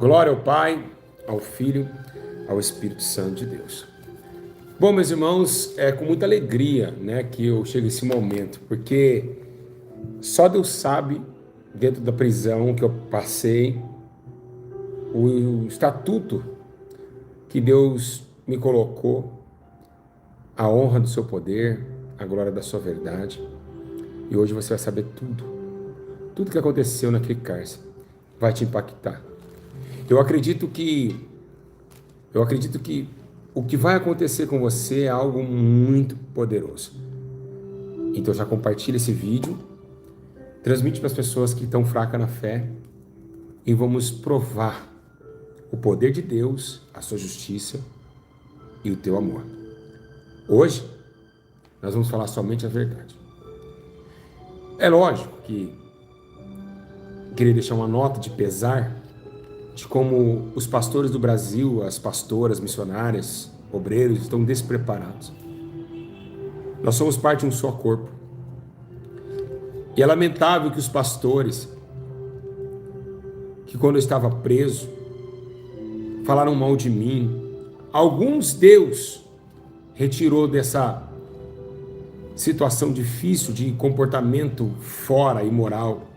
Glória ao Pai, ao Filho, ao Espírito Santo de Deus. Bom, meus irmãos, é com muita alegria, né, que eu chego a esse momento, porque só Deus sabe, dentro da prisão que eu passei, o estatuto que Deus me colocou, a honra do seu poder, a glória da sua verdade. E hoje você vai saber tudo que aconteceu naquele cárcere vai te impactar. Eu acredito que o que vai acontecer com você é algo muito poderoso. Então já compartilha esse vídeo, transmite para as pessoas que estão fracas na fé e vamos provar o poder de Deus, a sua justiça e o teu amor. Hoje nós vamos falar somente a verdade. É lógico que queria deixar uma nota de pesar de como os pastores do Brasil, as pastoras, missionárias, obreiros estão despreparados. Nós somos parte de um só corpo. E é lamentável que os pastores, que quando eu estava preso, falaram mal de mim, alguns Deus retirou dessa situação difícil de comportamento fora, imoral.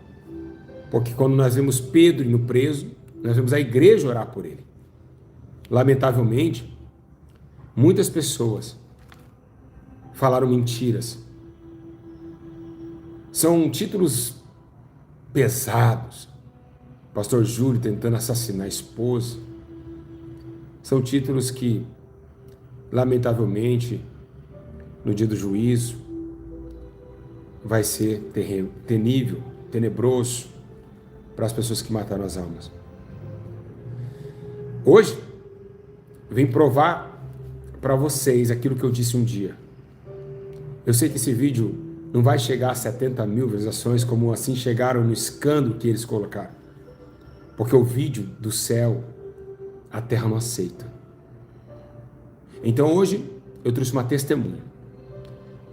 Porque quando nós vemos Pedro indo preso, nós vemos a igreja orar por ele. Lamentavelmente, muitas pessoas falaram mentiras. São títulos pesados. Pastor Júlio tentando assassinar a esposa. São títulos que, lamentavelmente, no dia do juízo, vai ser terrível, tenebroso para as pessoas que mataram as almas. Hoje, vim provar para vocês aquilo que eu disse um dia. Eu sei que esse vídeo não vai chegar a 70 mil visualizações, como assim chegaram no escândalo que eles colocaram. Porque o vídeo do céu, a terra não aceita. Então hoje, eu trouxe uma testemunha,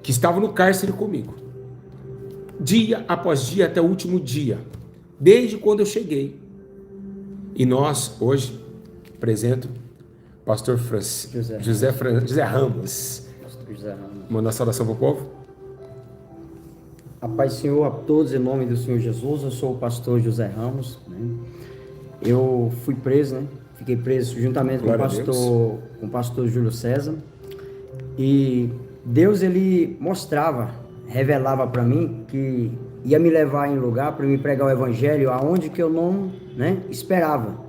que estava no cárcere comigo, dia após dia, até o último dia, desde quando eu cheguei. E nós, hoje, apresento pastor José Ramos. Pastor José Ramos. Manda a saudação para o povo. A paz, Senhor, a todos, em nome do Senhor Jesus. Eu sou o pastor José Ramos, né? Eu fui preso, né? Fiquei preso juntamente com o pastor Júlio César. E Deus, ele revelava para mim que ia me levar em lugar para me pregar o evangelho aonde que eu não, esperava.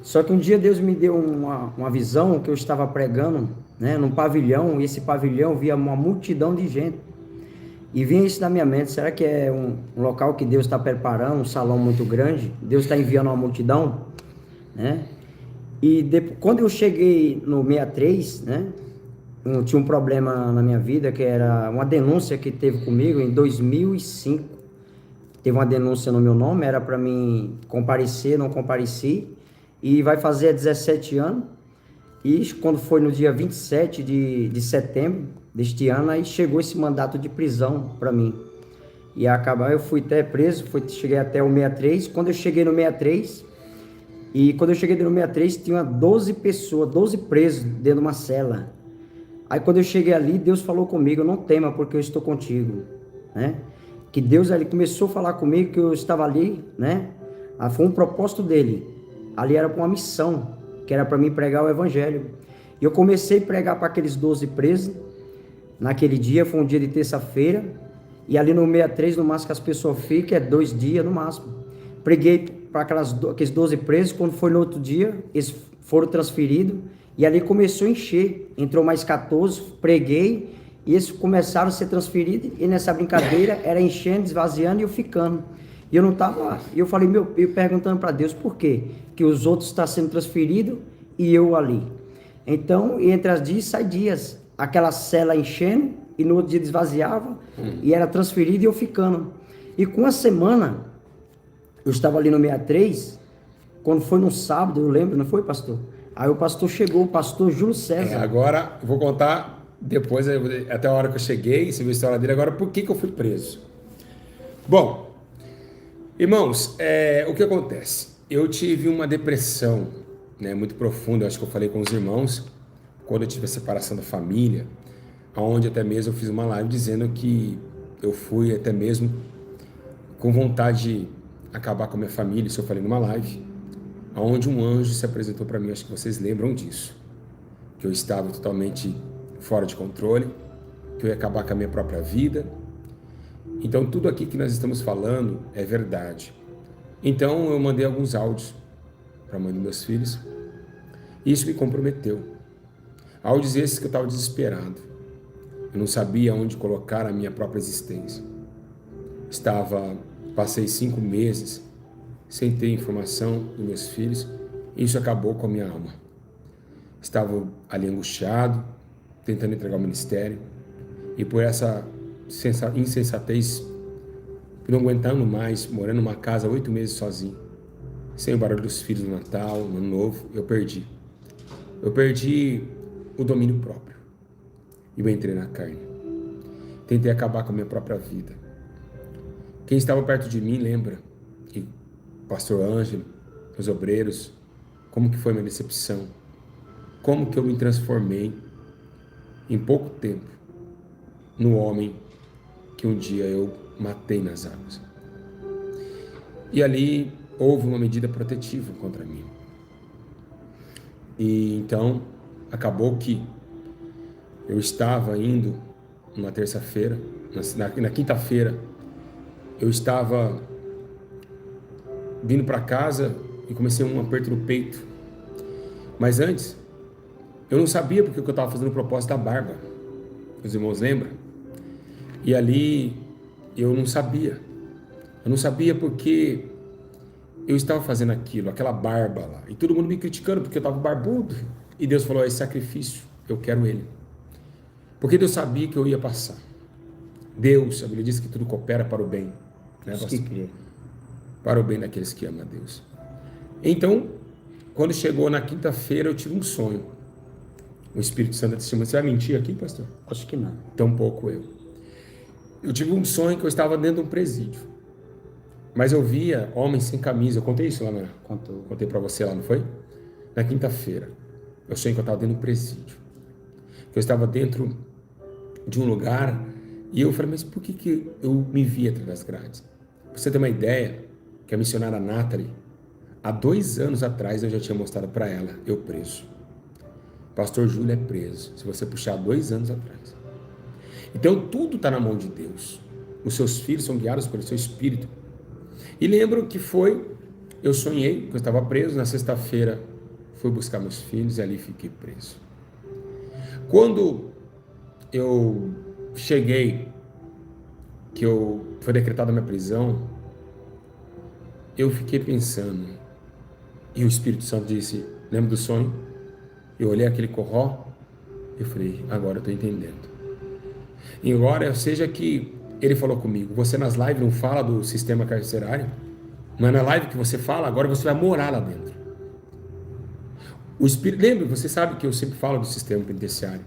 Só que um dia Deus me deu uma visão que eu estava pregando, num pavilhão, e esse pavilhão via uma multidão de gente. E vinha isso na minha mente: será que é um local que Deus está preparando, um salão muito grande? Deus está enviando uma multidão, E quando eu cheguei no 63, eu tinha um problema na minha vida, que era uma denúncia que teve comigo em 2005. Teve uma denúncia no meu nome, era para mim comparecer, não compareci. E vai fazer 17 anos, e quando foi no dia 27 de setembro deste ano, aí chegou esse mandato de prisão para mim. E eu fui até preso, cheguei até o 63, quando eu cheguei no 63, tinha 12 pessoas, 12 presos dentro de uma cela. Aí quando eu cheguei ali, Deus falou comigo: não tema, porque eu estou contigo, Que Deus ali começou a falar comigo, que eu estava ali, Foi um propósito dele. Ali era para uma missão, que era para mim pregar o evangelho. E eu comecei a pregar para aqueles 12 presos. Naquele dia, foi um dia de terça-feira. E ali no 63, no máximo que as pessoas ficam, é 2 dias no máximo. Preguei para aqueles 12 presos. Quando foi no outro dia, eles foram transferidos. E ali começou a encher. Entrou mais 14, preguei. E eles começaram a ser transferidos. E nessa brincadeira, era enchendo, esvaziando e eu ficando. E eu não estava lá. E eu falei, eu perguntando para Deus por quê? Que os outros estão sendo transferidos e eu ali. Então, entre as dias, sai dias. Aquela cela enchendo e no outro dia esvaziava e era transferido e eu ficando. E com uma semana, eu estava ali no 63, quando foi no sábado, eu lembro, não foi, pastor? Aí o pastor chegou, o pastor Júlio César. Agora, eu vou contar depois, até a hora que eu cheguei, você viu a história dele, agora por que eu fui preso. Bom, irmãos, o que acontece? eu tive uma depressão, né, muito profunda. Acho que eu falei com os irmãos quando eu tive a separação da família, onde até mesmo eu fiz uma live dizendo que eu fui até mesmo com vontade de acabar com a minha família. Isso eu falei numa live, onde um anjo se apresentou para mim. Acho que vocês lembram disso, que eu estava totalmente fora de controle, que eu ia acabar com a minha própria vida. Então tudo aqui que nós estamos falando é verdade. Então eu mandei alguns áudios para a mãe dos meus filhos, e isso me comprometeu. Áudios esses que eu estava desesperado. Eu não sabia onde colocar a minha própria existência. Passei 5 meses sem ter informação dos meus filhos, e isso acabou com a minha alma. Estava ali angustiado, tentando entregar o ministério, e por essa insensatez, não aguentando mais, morando numa casa 8 meses sozinho, sem o barulho dos filhos no Natal, no Ano Novo, eu perdi o domínio próprio, e eu entrei na carne. Tentei acabar com a minha própria vida. Quem estava perto de mim lembra, e o pastor Ângelo, os obreiros, como que foi minha decepção, como que eu me transformei em pouco tempo no homem que um dia eu matei nas águas. E ali houve uma medida protetiva contra mim. E então acabou que eu estava indo numa terça-feira, na quinta-feira, eu estava vindo para casa e comecei um aperto no peito. Mas antes, eu não sabia porque eu estava fazendo o propósito da barba. Os irmãos lembram? E ali eu não sabia. Eu não sabia porque eu estava fazendo aquilo, aquela barba lá. E todo mundo me criticando porque eu estava barbudo. E Deus falou, esse sacrifício, eu quero ele. Porque Deus sabia que eu ia passar. Deus, a Bíblia diz que tudo coopera para o bem. Né, para o bem daqueles que amam a Deus. Então, quando chegou na quinta-feira, eu tive um sonho. O Espírito Santo disse, você vai mentir aqui, pastor? Acho que não. Tampouco eu. Eu tive um sonho que eu estava dentro de um presídio. Mas eu via homens sem camisa. Eu contei isso lá, né? Contei para você lá, não foi? Na quinta-feira. Eu sonhei que eu estava dentro de um presídio. Que eu estava dentro de um lugar. E eu falei, mas por que eu me via atrás das grades? Pra você ter uma ideia, que a missionária Nathalie, há 2 anos atrás eu já tinha mostrado para ela, eu preso. Pastor Júlio é preso. Se você puxar 2 anos atrás. Então tudo está na mão de Deus. Os seus filhos são guiados pelo seu Espírito. E lembro que eu sonhei que eu estava preso. Na sexta-feira fui buscar meus filhos e ali fiquei preso. Quando eu cheguei, que foi decretada a minha prisão, eu fiquei pensando. E o Espírito Santo disse, lembra do sonho? Eu olhei aquele corró, eu falei, agora eu estou entendendo. E agora, seja que ele falou comigo, você nas lives não fala do sistema carcerário? Não é na live que você fala? Agora você vai morar lá dentro. O Espírito, lembra, você sabe que eu sempre falo do sistema penitenciário.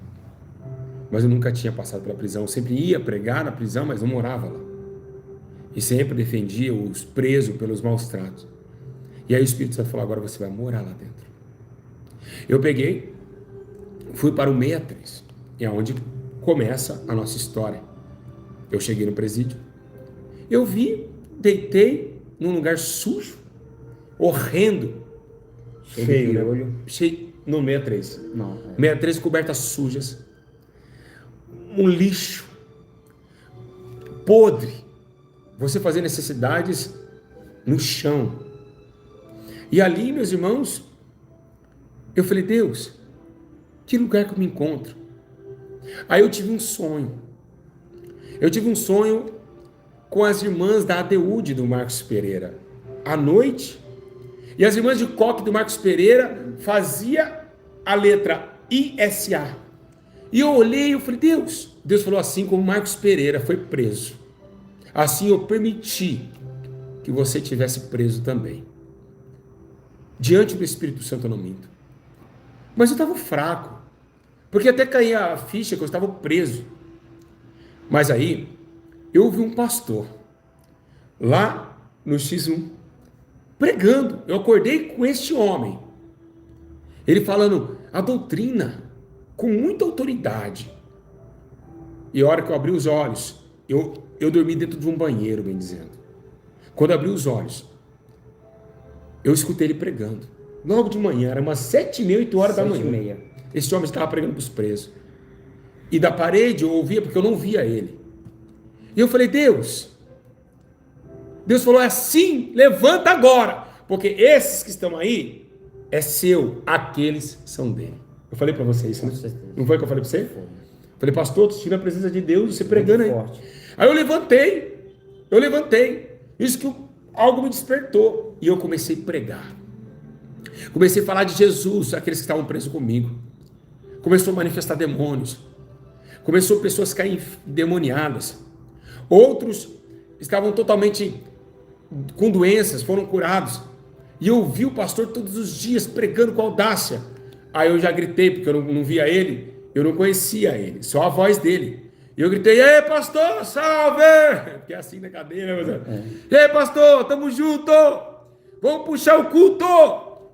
Mas eu nunca tinha passado pela prisão. Eu sempre ia pregar na prisão, mas não morava lá. E sempre defendia os presos pelos maus tratos. E aí o Espírito Santo falou, agora você vai morar lá dentro. Eu peguei, fui para o 63, é onde começa a nossa história. Eu cheguei no presídio, eu deitei num lugar sujo, horrendo, feio, né? No 63. Não. 63, cobertas sujas, um lixo, podre, você fazer necessidades no chão. E ali, meus irmãos, eu falei, Deus, que lugar que eu me encontro? Aí eu tive um sonho. Eu tive um sonho com as irmãs da ADUD do Marcos Pereira, à noite. E as irmãs de coque do Marcos Pereira fazia a letra ISA. E eu olhei e eu falei, Deus falou assim, como Marcos Pereira foi preso, assim eu permiti que você tivesse preso também. Diante do Espírito Santo eu não minto. Mas eu estava fraco, porque até caía a ficha que eu estava preso. Mas aí, eu ouvi um pastor, lá no X1, pregando. Eu acordei com este homem. Ele falando a doutrina com muita autoridade. E a hora que eu abri os olhos, eu dormi dentro de um banheiro, bem dizendo. Quando eu abri os olhos, eu escutei ele pregando. Logo de manhã, era umas 7h30, 8h da manhã. 7h30. Esse homem estava pregando para os presos. E da parede eu ouvia, porque eu não via ele. E eu falei, Deus falou, é assim, levanta agora. Porque esses que estão aí, é seu, aqueles são dele. Eu falei para você isso, né? Não foi o que eu falei para você? Foi. Falei, pastor, tu tira a presença de Deus, você pregando aí. Forte. Aí eu levantei. Isso que algo me despertou. E eu comecei a pregar. Comecei a falar de Jesus, aqueles que estavam presos comigo. Começou a manifestar demônios. Começou pessoas a caírem endemoniadas. Outros estavam totalmente com doenças, foram curados. E eu vi o pastor todos os dias pregando com audácia. Aí eu já gritei, porque eu não via ele, eu não conhecia ele, só a voz dele. E eu gritei, ei pastor, salve! Porque é assim na cadeira, ei pastor, tamo junto! Vamos puxar o culto!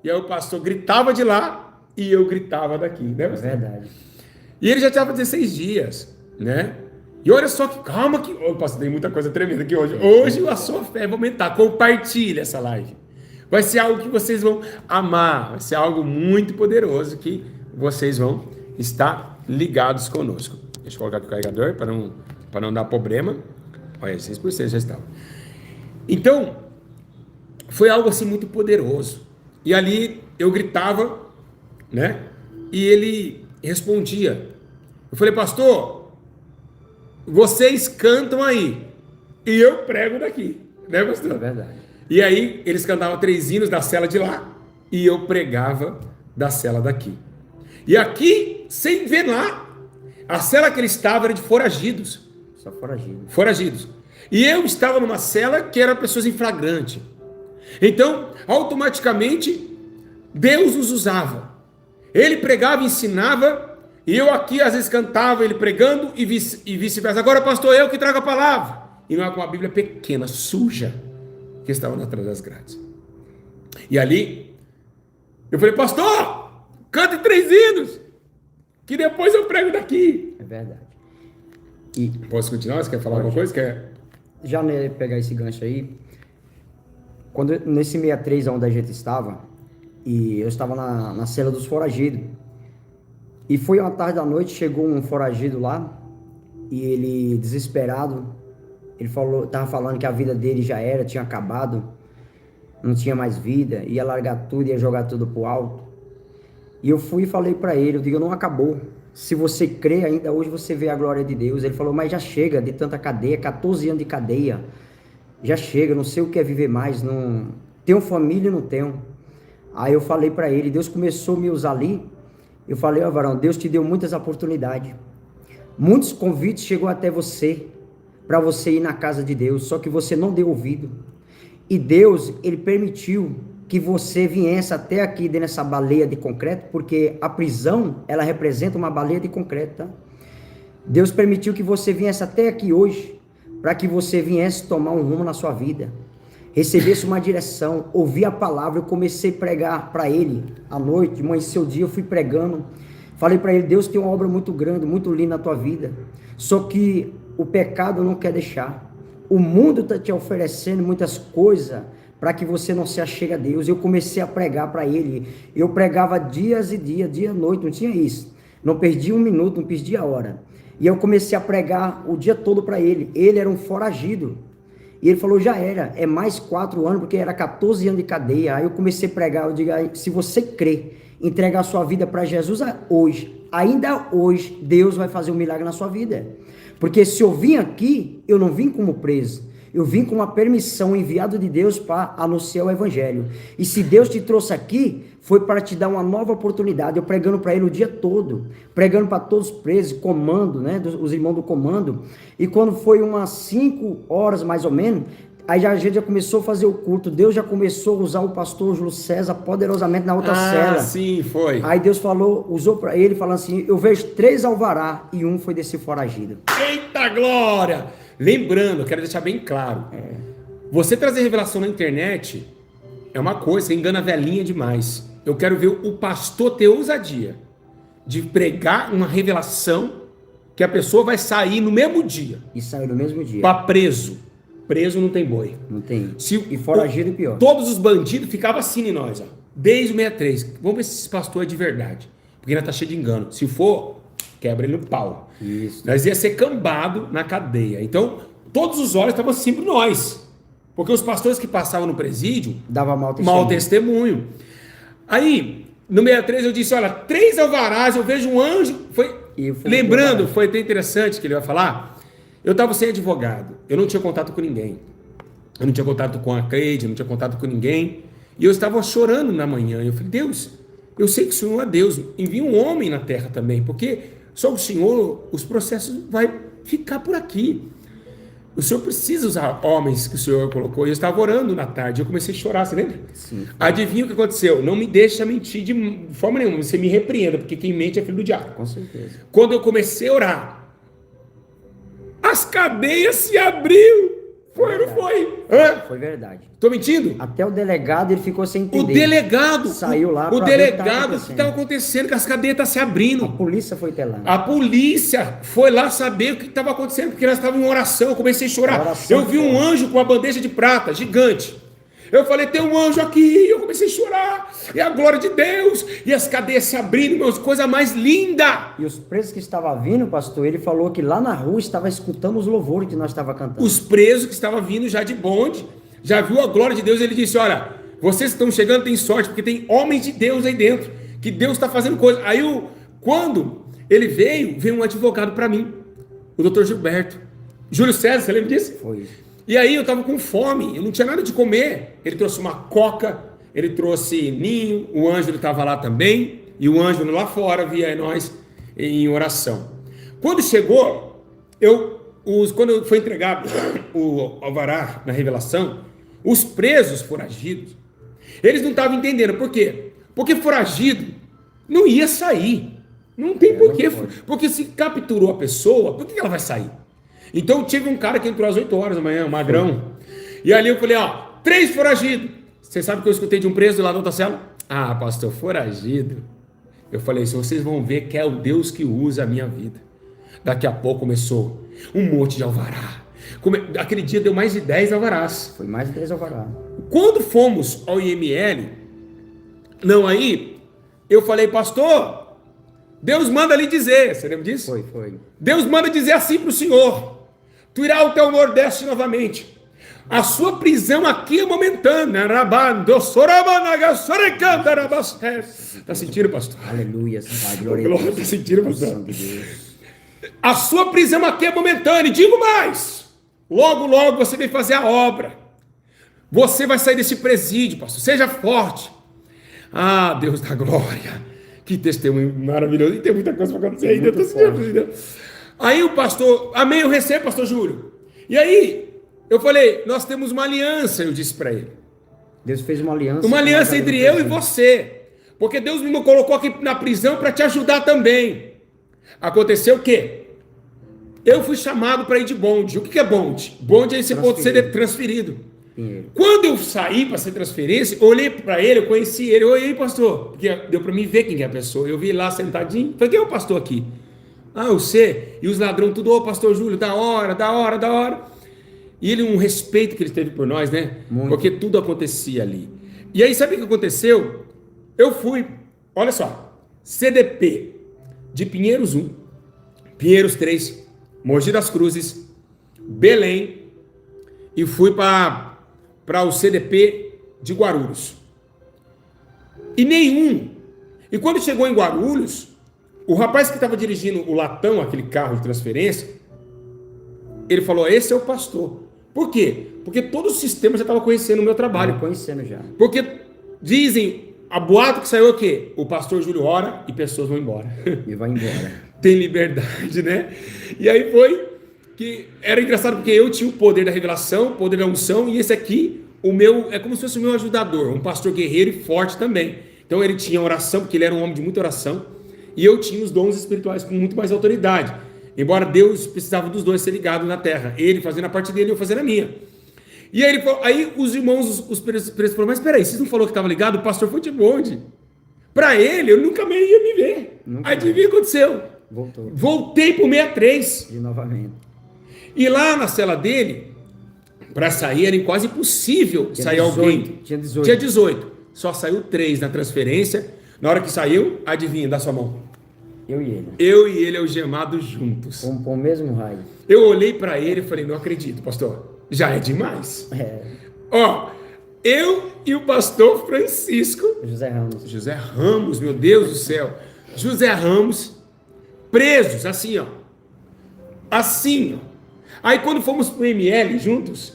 E aí o pastor gritava de lá e eu gritava daqui, né? É verdade. E ele já estava 16 dias, né? E olha só que, calma que... Oh, pastor, tem muita coisa tremenda aqui hoje. Hoje a sua fé vai aumentar. Compartilha essa live. Vai ser algo que vocês vão amar. Vai ser algo muito poderoso que vocês vão estar ligados conosco. Deixa eu colocar aqui o carregador para não dar problema. Olha, 6% já estava. Então, foi algo assim muito poderoso. E ali eu gritava, né? E ele respondia. Eu falei, pastor, vocês cantam aí e eu prego daqui, né, pastor? É verdade. E aí eles cantavam 3 hinos da cela de lá e eu pregava da cela daqui. E aqui, sem ver lá, a cela que ele estava era de foragidos. Só foragidos. Foragidos. E eu estava numa cela que era pessoas em flagrante. Então, automaticamente, Deus nos usava. Ele pregava, ensinava, e eu aqui às vezes cantava, ele pregando e vice-versa. Agora, pastor, eu que trago a palavra. E não é com uma Bíblia pequena, suja, que estava atrás das grades. E ali, eu falei, pastor, cante 3 hinos, que depois eu prego daqui. É verdade. E posso continuar? Você quer falar alguma coisa? Já pegar esse gancho aí, nesse 63 onde a gente estava, e eu estava na cela dos foragidos, e foi uma tarde da noite, chegou um foragido lá, e ele, desesperado, ele estava falando que a vida dele já era, tinha acabado, não tinha mais vida, ia largar tudo, ia jogar tudo pro alto. E eu fui e falei para ele, eu digo, não acabou. Se você crê, ainda hoje você vê a glória de Deus. Ele falou, mas já chega de tanta cadeia, 14 anos de cadeia. Já chega, não sei o que é viver mais, não tenho família, não tenho. Aí eu falei para ele, Deus começou a me usar ali. Eu falei, ó varão, Deus te deu muitas oportunidades. Muitos convites chegou até você, para você ir na casa de Deus, só que você não deu ouvido. E Deus, ele permitiu que você viesse até aqui dentro dessa baleia de concreto, porque a prisão, ela representa uma baleia de concreto, tá? Deus permitiu que você viesse até aqui hoje, para que você viesse tomar um rumo na sua vida, recebesse uma direção, ouvir a palavra. Eu comecei a pregar para ele, à noite, amanheceu o dia, eu fui pregando, falei para ele, Deus tem uma obra muito grande, muito linda na tua vida, só que o pecado não quer deixar, o mundo está te oferecendo muitas coisas, para que você não se achegue a Deus. Eu comecei a pregar para ele, eu pregava dias e dias, dia e noite, não tinha isso, não perdi um minuto, não perdi a hora, e eu comecei a pregar o dia todo para ele. Ele era um foragido, e ele falou, já era, é mais 4 anos, porque era 14 anos de cadeia. Aí eu comecei a pregar, eu digo, se você crê, entregar a sua vida para Jesus hoje, ainda hoje, Deus vai fazer um milagre na sua vida, porque se eu vim aqui, eu não vim como preso, eu vim com uma permissão, enviado de Deus para anunciar o evangelho. E se Deus te trouxe aqui, foi para te dar uma nova oportunidade. Eu pregando para ele o dia todo, pregando para todos os presos, comando, né, os irmãos do comando. E quando foi umas 5 horas mais ou menos, aí a gente já começou a fazer o culto. Deus já começou a usar o pastor Júlio César poderosamente na outra cela. Sim, foi. Aí Deus falou, usou para ele, falando assim, eu vejo 3 alvará e um foi desse foragido. Eita glória! Lembrando, quero deixar bem claro, você trazer revelação na internet é uma coisa, você engana a velhinha demais. Eu quero ver o pastor ter ousadia de pregar uma revelação que a pessoa vai sair no mesmo dia. E saiu no mesmo dia. Para preso. Preso não tem boi. Não tem. E foragido pior. Todos os bandidos ficavam assim em nós, ó. Desde o 63. Vamos ver se esse pastor é de verdade. Porque ainda tá cheio de engano. Se for, quebra ele no pau. Isso. Nós ia ser cambado na cadeia. Então, todos os olhos estavam sempre nós. Porque os pastores que passavam no presídio dava mau testemunho. Aí, no 63 eu disse, olha, 3 alvarás, eu vejo um anjo. Lembrando, foi até interessante que ele vai falar. Eu estava sem advogado. Eu não tinha contato com ninguém. Eu não tinha contato com a Cleide, não tinha contato com ninguém. E eu estava chorando na manhã. Eu falei, Deus, eu sei que o Senhor é Deus. Envia um homem na terra também. Porque só o Senhor, os processos vai ficar por aqui. O Senhor precisa usar homens que o Senhor colocou. E eu estava orando na tarde. Eu comecei a chorar, você lembra? Sim. Adivinha o que aconteceu? Não me deixa mentir de forma nenhuma. Você me repreenda, porque quem mente é filho do diabo. Com certeza. Quando eu comecei a orar, as cadeias se abriu. Foi ou não foi? Foi verdade. Tô mentindo? Até o delegado ele ficou sem entender. O delegado saiu lá. O delegado, o que estava acontecendo? Que as cadeias estão se abrindo. A polícia foi até lá. A polícia foi lá saber o que estava acontecendo, porque nós estávamos em oração. Eu comecei a chorar. Eu vi um anjo com uma bandeja de prata, gigante. Eu falei, tem um anjo aqui. Eu comecei a chorar. E a glória de Deus. E as cadeias se abrindo, meus, coisa mais linda. E os presos que estavam vindo, pastor, ele falou que lá na rua estava escutando os louvores que nós estávamos cantando. Os presos que estavam vindo já de bonde, já viu a glória de Deus. Ele disse, olha, vocês que estão chegando tem sorte, porque tem homens de Deus aí dentro, que Deus está fazendo coisa. Aí, quando ele veio um advogado para mim, o doutor Gilberto. Júlio César, você lembra disso? Foi. E aí eu estava com fome, eu não tinha nada de comer. Ele trouxe uma coca, ele trouxe ninho, o Ângelo estava lá também, e o Ângelo lá fora via nós em oração. Quando chegou, quando foi entregado o alvará na revelação, os presos foragidos, eles não estavam entendendo. Por quê? Porque foragido não ia sair. Não tem porquê. Porque se capturou a pessoa, por que ela vai sair? Então tive um cara que entrou às 8 horas da manhã, um magrão. E ali eu falei, 3 foragidos. Você sabe que eu escutei de um preso lá da outra cela? Ah, pastor, foragido. Eu falei, se vocês vão ver que é o Deus que usa a minha vida. Daqui a pouco começou um monte de alvará. Aquele dia deu mais de 10 alvarás. Foi mais de 10 alvarás. Quando fomos ao IML, eu falei, pastor, Deus manda lhe dizer. Você lembra disso? Foi. Deus manda dizer assim para o Senhor. Tu irá ao teu Nordeste novamente. A sua prisão aqui é momentânea. Está sentindo, pastor? Aleluia. Glória, está sentindo, pastor? A sua prisão aqui é momentânea. E digo mais. Logo, logo você vai fazer a obra. Você vai sair desse presídio, pastor. Seja forte. Ah, Deus da glória. Que testemunho maravilhoso. E tem muita coisa para acontecer ainda. Aí o pastor, amém, eu recebo, pastor Júlio. E aí, eu falei, nós temos uma aliança, eu disse para ele. Deus fez uma aliança. Uma aliança entre eu e você. Porque Deus me colocou aqui na prisão para te ajudar também. Aconteceu o quê? Eu fui chamado para ir de bonde. O que é bonde? Bonde é esse ponto ser transferido. Quando eu saí para ser transferência, eu olhei para ele, eu conheci ele. Eu olhei, pastor, porque deu para mim ver quem é a pessoa. Eu vi lá sentadinho. Falei, quem é o pastor aqui? Ah, eu sei. E os ladrões tudo, pastor Júlio, da hora. E ele, um respeito que ele teve por nós, né? Muito. Porque tudo acontecia ali. E aí, sabe o que aconteceu? Eu fui, olha só, CDP de Pinheiros 1, Pinheiros 3, Mogi das Cruzes, Belém, e fui para o CDP de Guarulhos. E quando chegou em Guarulhos, o rapaz que estava dirigindo o latão, aquele carro de transferência, ele falou, esse é o pastor. Por quê? Porque todo o sistema já estava conhecendo o meu trabalho. Conhecendo já. Porque dizem, a boato que saiu o quê? O pastor Júlio ora e pessoas vão embora. E vai embora. Tem liberdade, né? E aí foi que era engraçado porque eu tinha o poder da revelação, o poder da unção, e esse aqui, o meu, é como se fosse o meu ajudador, um pastor guerreiro e forte também. Então ele tinha oração, porque ele era um homem de muita oração, e eu tinha os dons espirituais com muito mais autoridade. Embora Deus precisava dos dois ser ligados na terra. Ele fazendo a parte dele e eu fazendo a minha. E aí, aí os irmãos, os presos falaram, mas peraí, vocês não falaram que estava ligado? O pastor foi de bonde. Para ele, eu nunca mais ia me ver. Adivinha o que aconteceu? Voltei pro 63. E novamente. E lá na cela dele, para sair, era quase impossível sair 18, alguém. Tinha 18. Tinha 18. Só saiu 3 na transferência. Na hora que saiu, adivinha, dá sua mão. Eu e ele. Eu e ele algemados juntos. Com o mesmo raio. Eu olhei para ele e falei, não acredito, pastor. Já é demais. Ó, eu e o pastor Francisco. José Ramos. José Ramos, meu Deus do céu. José Ramos, presos, assim, ó. Assim, ó. Aí quando fomos pro ML juntos,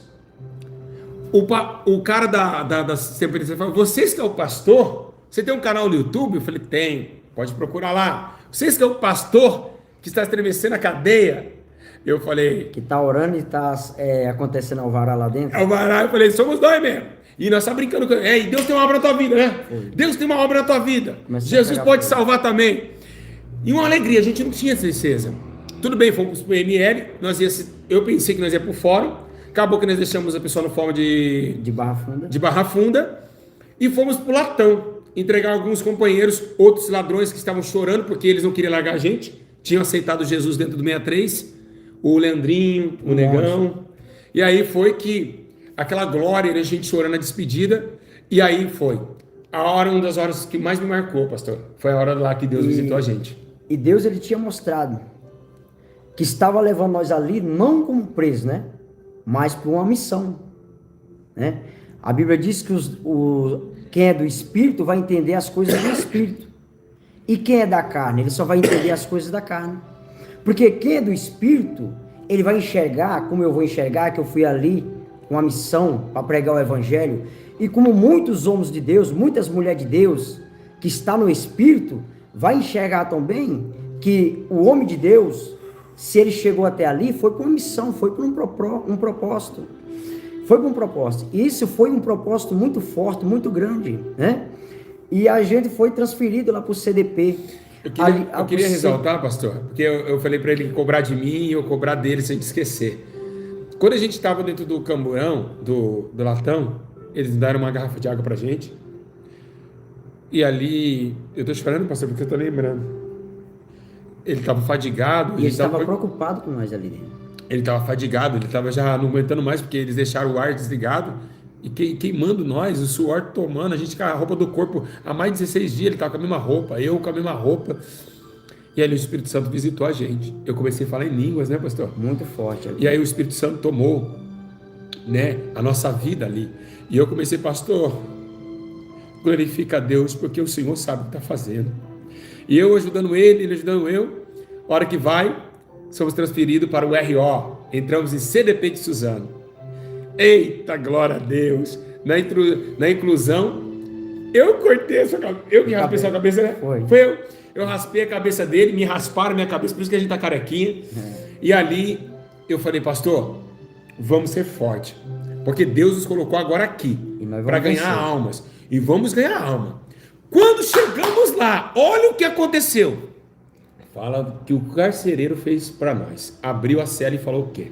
o cara da Sistema Penitenciário falou, vocês que é o pastor, você tem um canal no YouTube? Eu falei, tenho, pode procurar lá. Vocês que é o pastor que está estremecendo a cadeia? Eu falei... Que está orando e está acontecendo alvará lá dentro? Alvará, eu falei, somos nós mesmo. E nós estamos brincando com ele. E Deus tem uma obra na tua vida, né? Deus tem uma obra na tua vida. Jesus pode salvar também. E uma alegria, a gente não tinha tristeza. Tudo bem, fomos para o ML, eu pensei que nós ia para o fórum, acabou que nós deixamos a pessoa no fórum de Barra Funda, e fomos para o Latão, entregar alguns companheiros, outros ladrões que estavam chorando, porque eles não queriam largar a gente, tinham aceitado Jesus dentro do 63, o Leandrinho, o Negão, e aí foi que aquela glória, a gente chorando a despedida, e aí foi uma das horas que mais me marcou, pastor, foi a hora lá que Deus visitou a gente. E Deus, ele tinha mostrado que estava levando nós ali, não como presos, né? Mas para uma missão, né? A Bíblia diz que quem é do Espírito vai entender as coisas do Espírito. E quem é da carne, ele só vai entender as coisas da carne. Porque quem é do Espírito, ele vai enxergar, como eu vou enxergar, que eu fui ali com a missão para pregar o Evangelho. E como muitos homens de Deus, muitas mulheres de Deus, que está no Espírito, vai enxergar também que o homem de Deus, se ele chegou até ali, foi por uma missão, foi por um propósito. Foi por um propósito. E isso foi um propósito muito forte, muito grande, né? E a gente foi transferido lá para o CDP. Eu queria ressaltar, pastor, porque eu falei para ele cobrar de mim e eu cobrar dele sem te esquecer. Quando a gente estava dentro do camburão, do latão, eles deram uma garrafa de água pra gente. E ali, eu tô chorando, pastor, porque eu tô lembrando. Ele estava fadigado. E ele estava preocupado com nós ali dentro. Ele estava fadigado, ele estava já não aguentando mais, porque eles deixaram o ar desligado e queimando nós, o suor tomando, a gente com a roupa do corpo há mais de 16 dias, ele estava com a mesma roupa, eu com a mesma roupa. E aí o Espírito Santo visitou a gente. Eu comecei a falar em línguas, né, pastor? Muito forte. E aí o Espírito Santo tomou, né, a nossa vida ali. E eu comecei, pastor, glorifica a Deus, porque o Senhor sabe o que está fazendo. E eu ajudando ele ajudando eu. A hora que vai, somos transferidos para o RO. Entramos em CDP de Suzano. Eita, glória a Deus. Na inclusão, eu cortei essa cabeça. Eu que raspei sua cabeça, né? Foi eu. Eu raspei a cabeça dele, me rasparam a minha cabeça, por isso que a gente tá carequinha. E ali, eu falei, pastor, vamos ser forte. Porque Deus nos colocou agora aqui para ganhar almas. E vamos ganhar alma. Quando chegamos lá, olha o que aconteceu. Fala que o carcereiro fez para nós. Abriu a cela e falou o quê?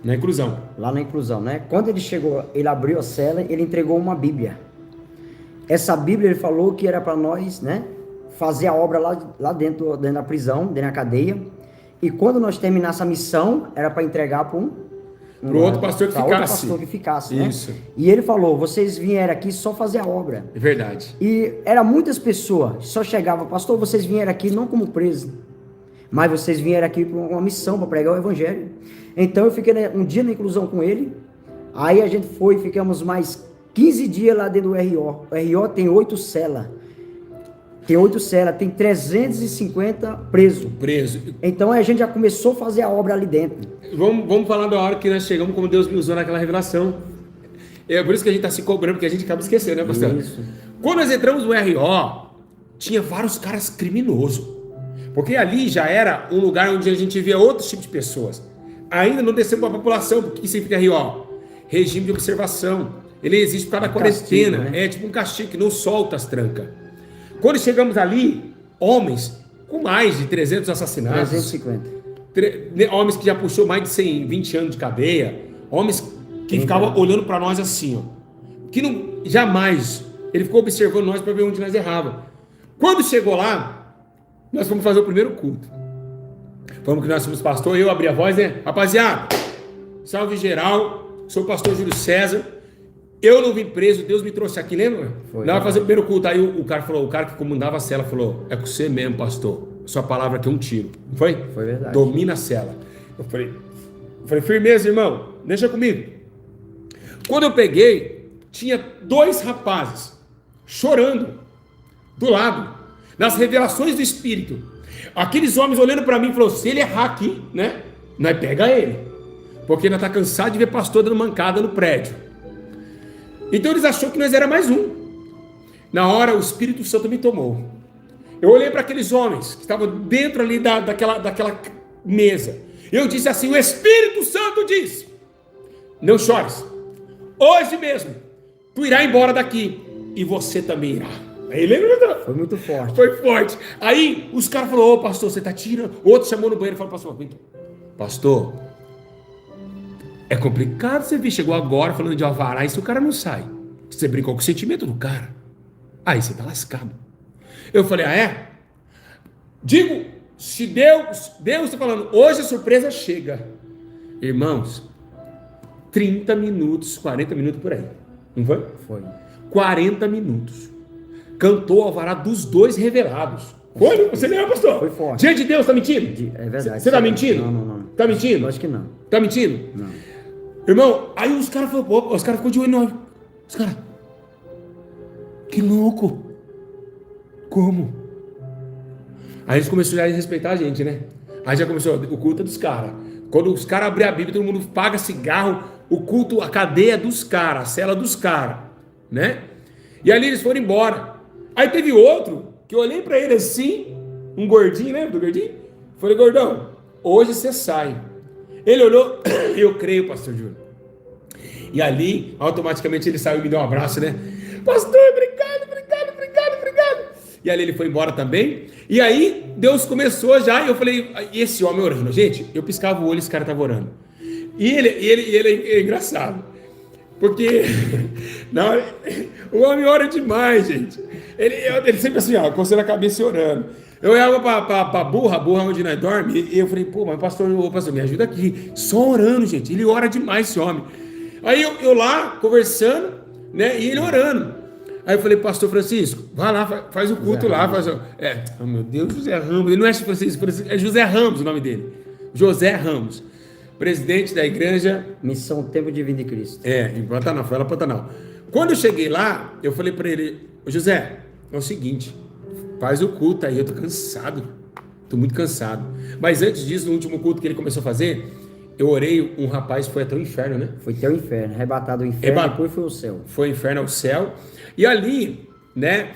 Na inclusão. Lá na inclusão, né? Quando ele chegou, ele abriu a cela, ele entregou uma Bíblia. Essa Bíblia, ele falou que era para nós, né? Fazer a obra lá dentro da prisão, dentro da cadeia. E quando nós terminasse a missão, era para entregar para pro outro pastor que ficasse. Outro pastor que ficasse, isso. Né? E ele falou, vocês vieram aqui só fazer a obra. É verdade. E eram muitas pessoas, só chegavam, pastor, vocês vieram aqui não como presos, mas vocês vieram aqui para uma missão, para pregar o Evangelho. Então eu fiquei um dia na inclusão com ele, aí a gente ficamos mais 15 dias lá dentro do RO. O RO tem 8 celas. Tem 350 presos. Então a gente já começou a fazer a obra ali dentro. Vamos falar da hora que nós chegamos, como Deus me usou naquela revelação. É por isso que a gente está se cobrando, porque a gente acaba esquecendo, né, pastor? Isso. Quando nós entramos no RO, tinha vários caras criminosos. Porque ali já era um lugar onde a gente via outros tipos de pessoas. Ainda não descemos para a população, porque isso significa RO? Regime de observação. Ele existe por causa da quarentena. Castigo, né? É tipo um castigo que não solta as trancas. Quando chegamos ali, homens com mais de 300 assassinatos. 350. Homens que já puxou mais de 120 anos de cadeia. Homens que ficava olhando para nós assim, ó. Que não, jamais, ele ficou observando nós para ver onde nós errava. Quando chegou lá, nós fomos fazer o primeiro culto. Fomos que nós somos pastor, eu abri a voz, né? Rapaziada, salve geral, sou o pastor Júlio César. Eu não vim preso, Deus me trouxe aqui, lembra? Nós vamos fazer o primeiro culto. Aí o cara falou, o cara que comandava a cela falou, é com você mesmo, pastor. Sua palavra aqui é um tiro. Não foi? Foi verdade. Domina a cela. Eu falei, firmeza, irmão, deixa comigo. Quando eu peguei, tinha 2 rapazes chorando do lado, nas revelações do Espírito. Aqueles homens olhando para mim e falaram, se ele errar aqui, né, nós pega ele. Porque nós tá cansado de ver pastor dando mancada no prédio. Então eles acharam que nós era mais um. Na hora o Espírito Santo me tomou. Eu olhei para aqueles homens que estavam dentro ali daquela mesa. Eu disse assim, o Espírito Santo disse, não chores. Hoje mesmo, tu irá embora daqui e você também irá. Aí lembra? Foi muito forte. Foi forte. Aí os caras falaram, ô pastor, você tá tirando. Outro chamou no banheiro e falou, pastor, é complicado você vir, chegou agora falando de alvará, e se o cara não sai? Você brincou com o sentimento do cara. Aí você tá lascado. Eu falei, é? Digo, se Deus está falando, hoje a surpresa chega. Irmãos, 30 minutos, 40 minutos por aí. Não foi? Foi. 40 minutos. Cantou o alvará dos 2 revelados. Foi? Você lembra, pastor? Foi forte. Diante de Deus, tá mentindo? É verdade. Você tá mentindo? Não. Tá mentindo? Acho que não. Tá mentindo? Não. Irmão, aí os caras ficou de olho em nós. Os caras, que louco. Como? Aí eles começaram a respeitar a gente, né? Aí já começou o culto dos caras. Quando os caras abrem a Bíblia, todo mundo paga cigarro, o culto, a cadeia dos caras, a cela dos caras, né? E ali eles foram embora. Aí teve outro, que eu olhei pra ele assim, um gordinho, lembra do gordinho? Falei, gordão, hoje você sai. Ele olhou, eu creio, pastor Júlio. E ali, automaticamente ele saiu e me deu um abraço, né? Pastor, obrigado. E ali ele foi embora também. E aí, Deus começou já, e eu falei, e esse homem orando? Gente, eu piscava o olho e esse cara estava orando. E ele é engraçado. Porque não, o homem ora demais, gente. Ele sempre assim, ó, coçando a cabeça e orando. Eu olhava para a burra onde nós dormimos, e eu falei, pô, mas pastor, me ajuda aqui. Só orando, gente. Ele ora demais, esse homem. Aí eu lá, conversando, né, e ele orando. Aí eu falei, pastor Francisco, vai lá, faz o culto José lá. Oh meu Deus, José Ramos. Ele não é Francisco, é José Ramos o nome dele. José Ramos. Presidente da igreja... Missão Tempo Divino de Cristo. Em Pantanal, foi lá em Pantanal. Quando eu cheguei lá, eu falei para ele, José, é o seguinte, faz o culto aí, eu tô cansado. Tô muito cansado. Mas antes disso, no último culto que ele começou a fazer, eu orei, um rapaz foi até o inferno, né? Foi até o inferno, arrebatado o inferno, depois foi o céu. Foi o inferno ao céu. E ali, né,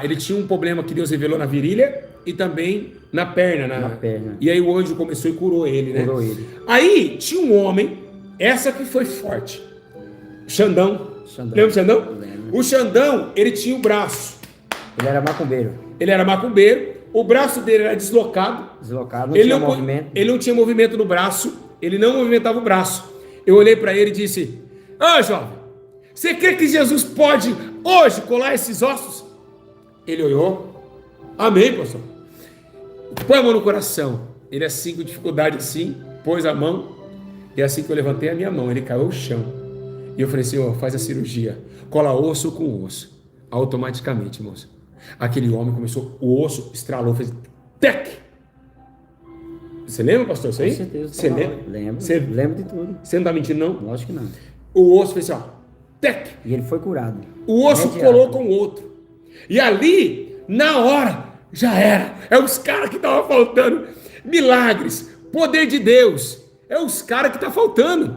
ele tinha um problema que Deus revelou na virilha e também na perna. Na perna. E aí o anjo começou e curou ele, né? Curou ele. Aí tinha um homem, essa que foi forte, Xandão. Lembra o Xandão? Lembro. O Xandão, ele tinha o braço. Ele era macumbeiro. O braço dele era deslocado. Não tinha movimento. Ele não tinha movimento no braço, ele não movimentava o braço. Eu olhei para ele e disse, jovem, você crê que Jesus pode hoje colar esses ossos? Ele olhou, amém, pastor. Põe a mão no coração. Ele assim, com dificuldade assim, pôs a mão, e assim que eu levantei a minha mão, ele caiu ao chão. E eu falei, Senhor, faz a cirurgia, cola osso com osso. Automaticamente, moço. Aquele homem começou, o osso estralou, fez tec. Você lembra, pastor, isso aí? Com certeza. Você lembra? Lembro. Lembro de tudo. Você não tá mentindo, não? Lógico que não. O osso fez assim, ó, tec. E ele foi curado. O osso colou com o outro. E ali, na hora, já era. É os caras que estavam faltando. Milagres, poder de Deus. É os caras que estavam faltando.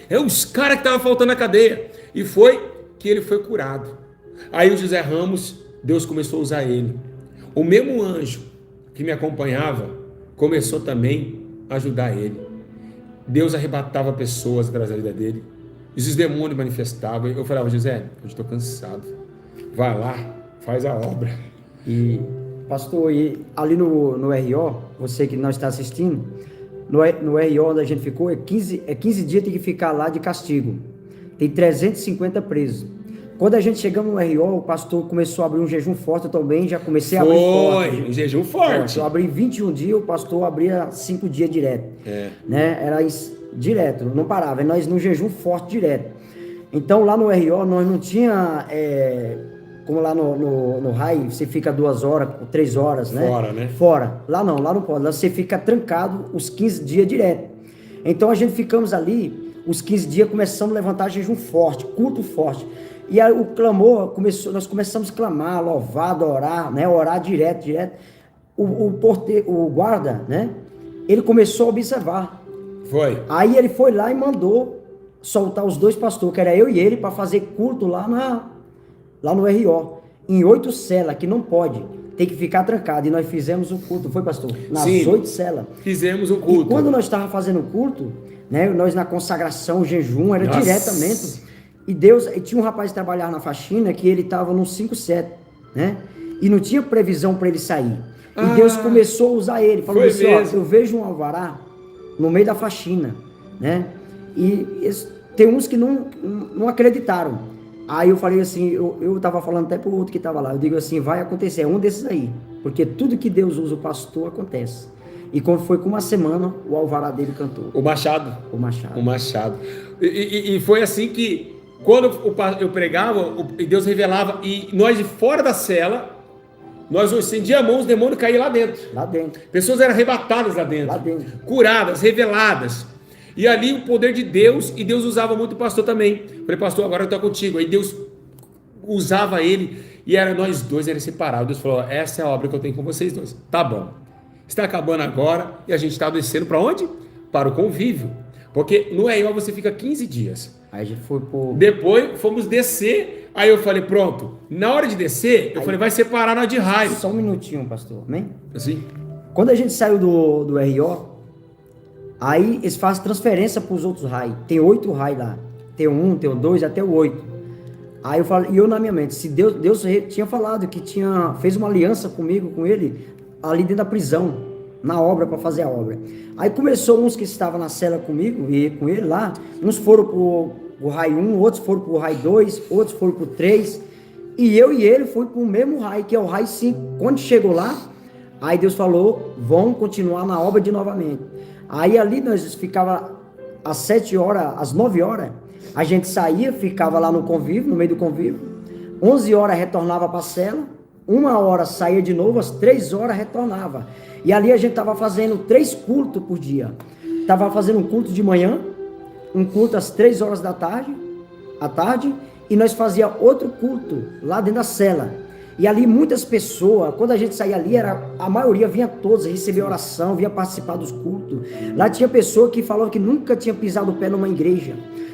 É os caras que estavam faltando na cadeia. E foi que ele foi curado. Aí o José Ramos, Deus começou a usar ele. O mesmo anjo que me acompanhava começou também a ajudar ele. Deus arrebatava pessoas através da vida dele. Esses demônios manifestavam. Eu falava, José, eu estou cansado. Vai lá, faz a obra. E, pastor, e ali no RO, você que não está assistindo, no RO onde a gente ficou, é 15 dias tem que ficar lá de castigo. Tem 350 presos. Quando a gente chegamos no RO, o pastor começou a abrir um jejum forte, eu também já comecei a abrir forte. Um jejum forte. Eu abri 21 dias, o pastor abria 5 dias direto. Né? Era isso, direto, não parava. E nós no jejum forte direto. Então lá no RO nós não tinha, como lá no RAI, você fica 2 horas, 3 horas, né? Fora, né? Fora. Lá não pode. Lá você fica trancado os 15 dias direto. Então a gente ficamos ali, os 15 dias começamos a levantar jejum forte, culto forte. E aí o clamor nós começamos a clamar, louvar, adorar, né? Orar direto. O guarda, né? Ele começou a observar. Foi. Aí ele foi lá e mandou soltar os 2 pastores, que era eu e ele, para fazer culto lá no RO. Em 8 celas, que não pode. Tem que ficar trancado. E nós fizemos o culto, foi, pastor? Nas 8 celas. Fizemos o culto. E quando nós estávamos fazendo o culto, né? Nós na consagração, o jejum, era diretamente. E tinha um rapaz que trabalhava na faxina que ele estava no 5-7, né? E não tinha previsão para ele sair. E Deus começou a usar ele. Falou assim, ó, eu vejo um alvará no meio da faxina, né? E tem uns que não acreditaram. Aí eu falei assim, eu estava falando até pro outro que estava lá, eu digo assim, vai acontecer, é um desses aí. Porque tudo que Deus usa o pastor acontece. E quando foi com uma semana, o alvará dele cantou. O machado. O machado. E foi assim que... Quando eu pregava, e Deus revelava, e nós de fora da cela, nós estendíamos a mão, os demônios caíam lá dentro. Lá dentro. Pessoas eram arrebatadas lá dentro. Lá dentro. Curadas, reveladas. E ali o poder de Deus, e Deus usava muito o pastor também. Falei, pastor, agora eu estou contigo. Aí Deus usava ele, e nós dois eram separados. Deus falou, essa é a obra que eu tenho com vocês dois. Tá bom. Está acabando agora, e a gente está descendo para onde? Para o convívio. Porque no EIO você fica 15 dias. Aí a gente foi pro... Depois fomos descer, aí eu falei, pronto. Na hora de descer, eu falei, vai separar na de raio. Só um minutinho, pastor, amém? Assim? Quando a gente saiu do RO, aí eles fazem transferência para os outros raios. Tem 8 raios lá. Tem o 1, tem o 2, até o 8. Aí eu falei, e eu na minha mente, se Deus tinha falado que fez uma aliança comigo, com ele, ali dentro da prisão, na obra, para fazer a obra. Aí começou uns que estavam na cela comigo e com ele lá, uns foram pro raio 1, outros foram pro raio 2, outros foram pro 3, e eu e ele foi pro mesmo raio, que é o raio 5. Quando chegou lá, aí Deus falou, vão continuar na obra de novamente. Aí ali nós ficava às 7 horas, às 9 horas, a gente saía, ficava lá no convívio, no meio do convívio, 11 horas retornava para a cela, 1 hora saía de novo, às 3 horas retornava. E ali a gente estava fazendo 3 cultos por dia. Estava fazendo um culto de manhã, um culto às 3 horas da tarde, à tarde, e nós fazia outro culto lá dentro da cela. E ali muitas pessoas, quando a gente saía ali, a maioria vinha todos receber oração, vinha participar dos cultos. Lá tinha pessoa que falou que nunca tinha pisado o pé numa igreja.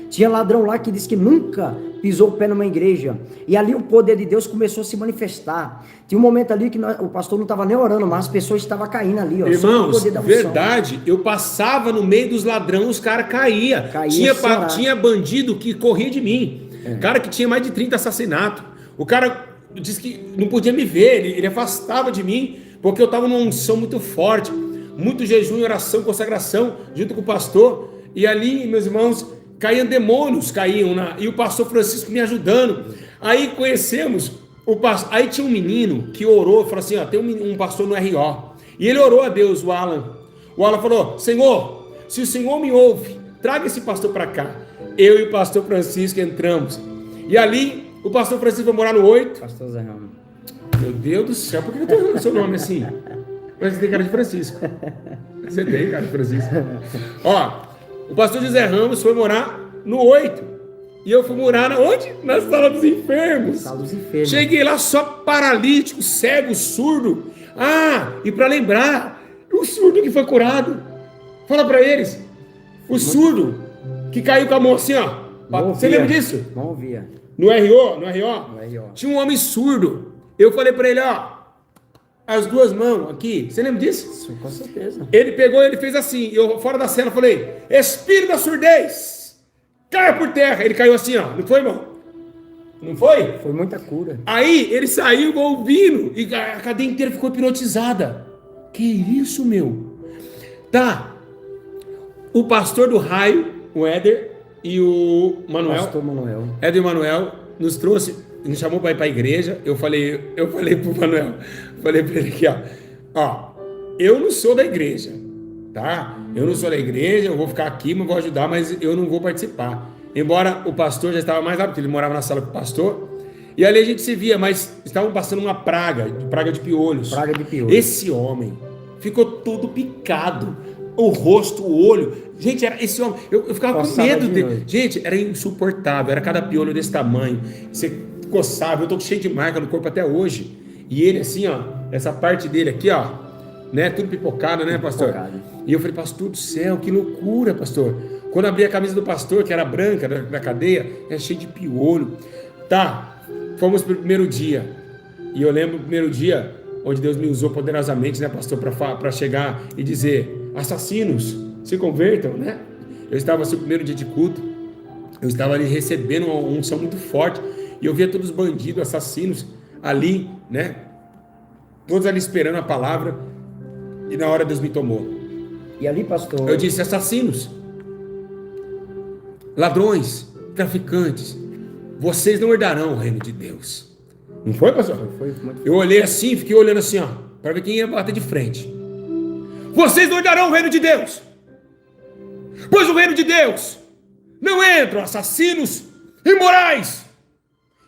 Tinha ladrão lá que disse que nunca pisou o pé numa igreja. E ali o poder de Deus começou a se manifestar. Tinha um momento ali que o pastor não estava nem orando, mas as pessoas estavam caindo ali. Ó, irmãos, verdade, eu passava no meio dos ladrões, os caras caíam. Tinha bandido que corria de mim. Cara que tinha mais de 30 assassinatos. O cara disse que não podia me ver, ele afastava de mim, porque eu estava numa unção muito forte, muito jejum, oração, consagração, junto com o pastor. E ali, meus irmãos, caíam demônios, e o pastor Francisco me ajudando. Aí conhecemos o pastor. Aí tinha um menino que orou, falou assim, ó, tem um pastor no RO, e ele orou a Deus, o Alan falou, Senhor, se o Senhor me ouve, traga esse pastor para cá. Eu e o pastor Francisco entramos, e ali o pastor Francisco vai morar no 8. Pastor Zé Ramos. Meu Deus do céu, por que eu tô usando seu nome assim? Mas você tem cara de Francisco. Você tem cara de Francisco. Ó, o pastor José Ramos foi morar no 8. E eu fui morar onde? Na sala dos enfermos. Sala dos enfermos. Cheguei lá só paralítico, cego, surdo. E para lembrar, o surdo que foi curado. Fala para eles. O surdo que caiu com a mão assim, ó. Você lembra disso? Não ouvia. No RO? Tinha um homem surdo. Eu falei para ele, ó. As 2 mãos aqui. Você lembra disso? Isso, com certeza. Ele pegou, ele fez assim. Eu, fora da cela, falei: Espírito da surdez, caia por terra. Ele caiu assim, ó. Não foi, irmão? Não foi? Foi muita cura. Aí ele saiu ouvindo e a cadeia inteira ficou hipnotizada. Que isso, meu? Tá. o pastor do raio, o Éder e o Manuel. Pastor Manuel. Éder e Manuel nos trouxe, nos chamou para ir para a igreja. Eu falei pro Manuel, falei para ele aqui, ó, eu não sou da igreja, tá? Eu não sou da igreja, eu vou ficar aqui, mas vou ajudar, mas eu não vou participar. Embora o pastor já estava mais rápido, porque ele morava na sala com o pastor, e ali a gente se via, mas estavam passando uma praga de piolhos. Praga de piolhos. Esse homem ficou todo picado, o rosto, o olho. Gente, era esse homem, eu ficava com medo dele. Gente, era insuportável, era cada piolho desse tamanho. Você coçava, eu tô cheio de marca no corpo até hoje. E ele assim, ó, essa parte dele aqui, ó, né, tudo pipocado, né, pastor? E eu falei, pastor do céu, que loucura, pastor. Quando eu abri a camisa do pastor, que era branca, da cadeia, era cheio de piolho. Tá, fomos pro primeiro dia. E eu lembro do primeiro dia, onde Deus me usou poderosamente, né, pastor, para chegar e dizer, assassinos, se convertam, né? Eu estava assim, o primeiro dia de culto, eu estava ali recebendo uma unção muito forte, e eu via todos os bandidos, assassinos, ali, né? Todos ali esperando a palavra, e na hora Deus me tomou. E ali, pastor... Eu disse, assassinos, ladrões, traficantes, vocês não herdarão o reino de Deus. Não foi, pastor? Foi. Eu olhei assim, fiquei olhando assim, ó, para ver quem ia bater de frente. Vocês não herdarão o reino de Deus, pois o reino de Deus não entram assassinos imorais.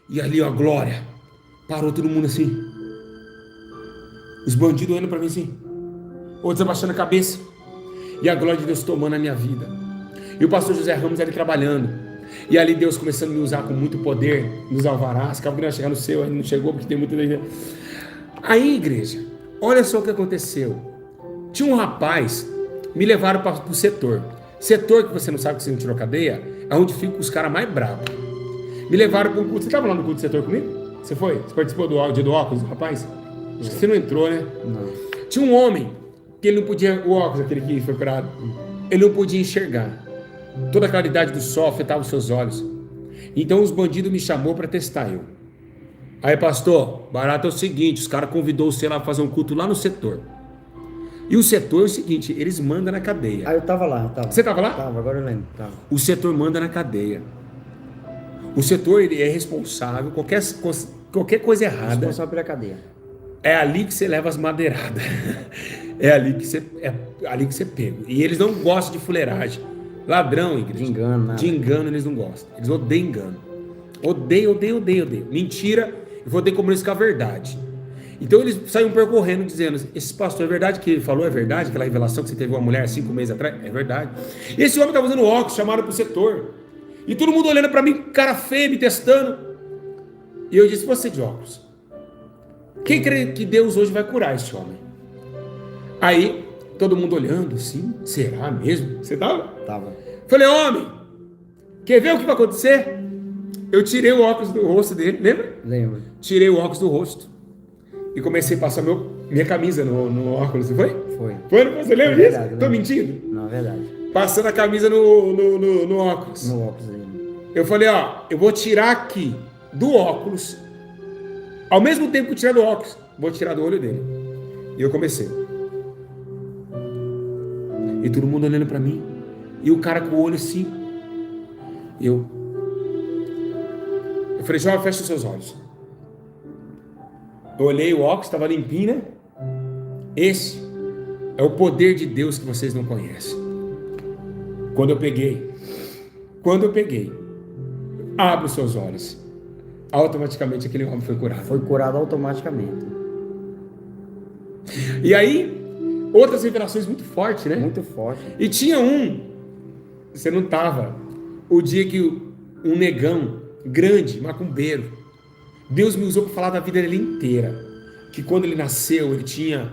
E ali, ó, a glória, parou todo mundo assim, os bandidos olhando para mim assim, outros abaixando a cabeça, e a glória de Deus tomando a minha vida, e o pastor José Ramos ali trabalhando, e ali Deus começando a me usar com muito poder nos alvarás. Acabou que não ia chegar no céu, ainda não chegou porque tem muita gente. Aí, igreja, olha só o que aconteceu. Tinha um rapaz, me levaram para o setor que você não sabe que você não tirou cadeia, é onde ficam os caras mais bravos. Me levaram para um culto. Você estava lá no culto do setor comigo? Você foi? Você participou do óculos do rapaz? Acho que você não entrou, né? Não. Tinha um homem que ele não podia, o óculos, aquele que foi curado, ele não podia enxergar. Toda a claridade do sol afetava os seus olhos. Então os bandidos me chamou para testar eu. Aí, pastor, barato é o seguinte, os caras convidou você lá para fazer um culto lá no setor. E o setor é o seguinte, eles mandam na cadeia. Ah, eu tava lá, Você tava lá? Tava, agora eu lembro. Tava. O setor manda na cadeia. O setor, ele é responsável, qualquer coisa errada. Responsável pela cadeia. É ali que você leva as madeiradas. É ali que você pega. E eles não gostam de fuleiragem. Ladrão, igreja. De engano, nada. De engano eles não gostam. Eles odeiam engano. Odeiam. Mentira, eu vou ter como eles com a verdade. Então eles saíam percorrendo dizendo, esse pastor, é verdade que ele falou? É verdade? Aquela revelação que você teve uma mulher 5 meses atrás? É verdade. E esse homem estava usando óculos, chamaram para o setor. E todo mundo olhando para mim, cara feio, me testando. E eu disse, você de óculos, quem crê que Deus hoje vai curar esse homem? Aí, todo mundo olhando, sim, será mesmo? Você estava? Tava. Falei, homem, quer ver o que vai acontecer? Eu tirei o óculos do rosto dele, lembra? Lembro. Tirei o óculos do rosto e comecei a passar minha camisa no óculos, não foi? Foi. Foi? Você lembra disso? Verdade, Tô mentindo? Não, é verdade. Passando a camisa no óculos. No óculos dele. Eu falei, ó, eu vou tirar aqui do óculos, ao mesmo tempo que eu tirar do óculos, vou tirar do olho dele. E eu comecei. E todo mundo olhando pra mim. E o cara com o olho assim. Eu falei, jovem, fecha os seus olhos. Eu olhei o óculos, estava limpinho, né? Esse é o poder de Deus que vocês não conhecem. Quando eu peguei, abre os seus olhos. Automaticamente aquele homem foi curado. Foi curado automaticamente. E aí, outras revelações muito fortes, né? Muito forte. E tinha você não estava, o dia que um negão grande, macumbeiro, Deus me usou para falar da vida dele inteira. Que quando ele nasceu, ele tinha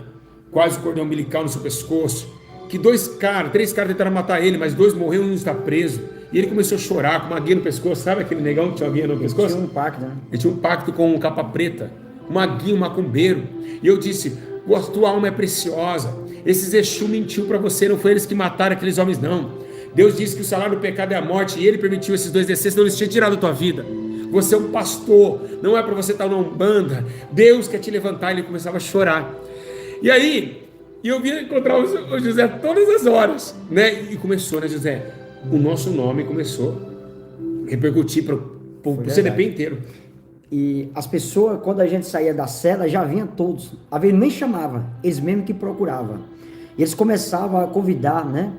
quase o cordão umbilical no seu pescoço. Que 3 caras tentaram matar ele, mas 2 morreram e um está preso. E ele começou a chorar com uma guia no pescoço. Sabe aquele negão que tinha uma guia no pescoço? Tinha um pacto, né? Ele tinha um pacto com um capa preta, uma guia, um macumbeiro. E eu disse, a tua alma é preciosa. Esses Exu mentiu para você, não foi eles que mataram aqueles homens, não. Deus disse que o salário do pecado é a morte, e ele permitiu esses 2 descer, senão eles tinham tirado a tua vida. Você é um pastor, não é para você estar na Umbanda. Deus quer te levantar. Ele começava a chorar. E aí, E eu vinha encontrar o José todas as horas, né? E começou, né, José? O nosso nome começou a repercutir para o CDP inteiro. E as pessoas, quando a gente saía da cela, já vinham todos. Às vezes nem chamava, eles mesmo que procuravam. E eles começavam a convidar, né?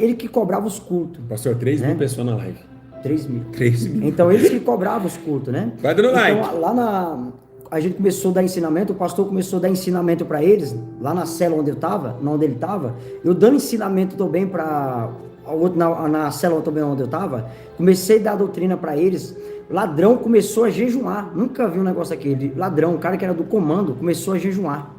Ele que cobrava os cultos. Pastor, 3 mil pessoas na live. 3 mil. 3 mil. Então eles que cobravam os cultos, né? Vai dando like. Então lá a gente começou a dar ensinamento, o pastor começou a dar ensinamento para eles, lá na cela onde ele estava, eu dando ensinamento também para na cela também onde eu estava, comecei a dar doutrina para eles. Ladrão começou a jejuar, nunca vi um negócio aquele. Ladrão, o cara que era do comando, começou a jejuar,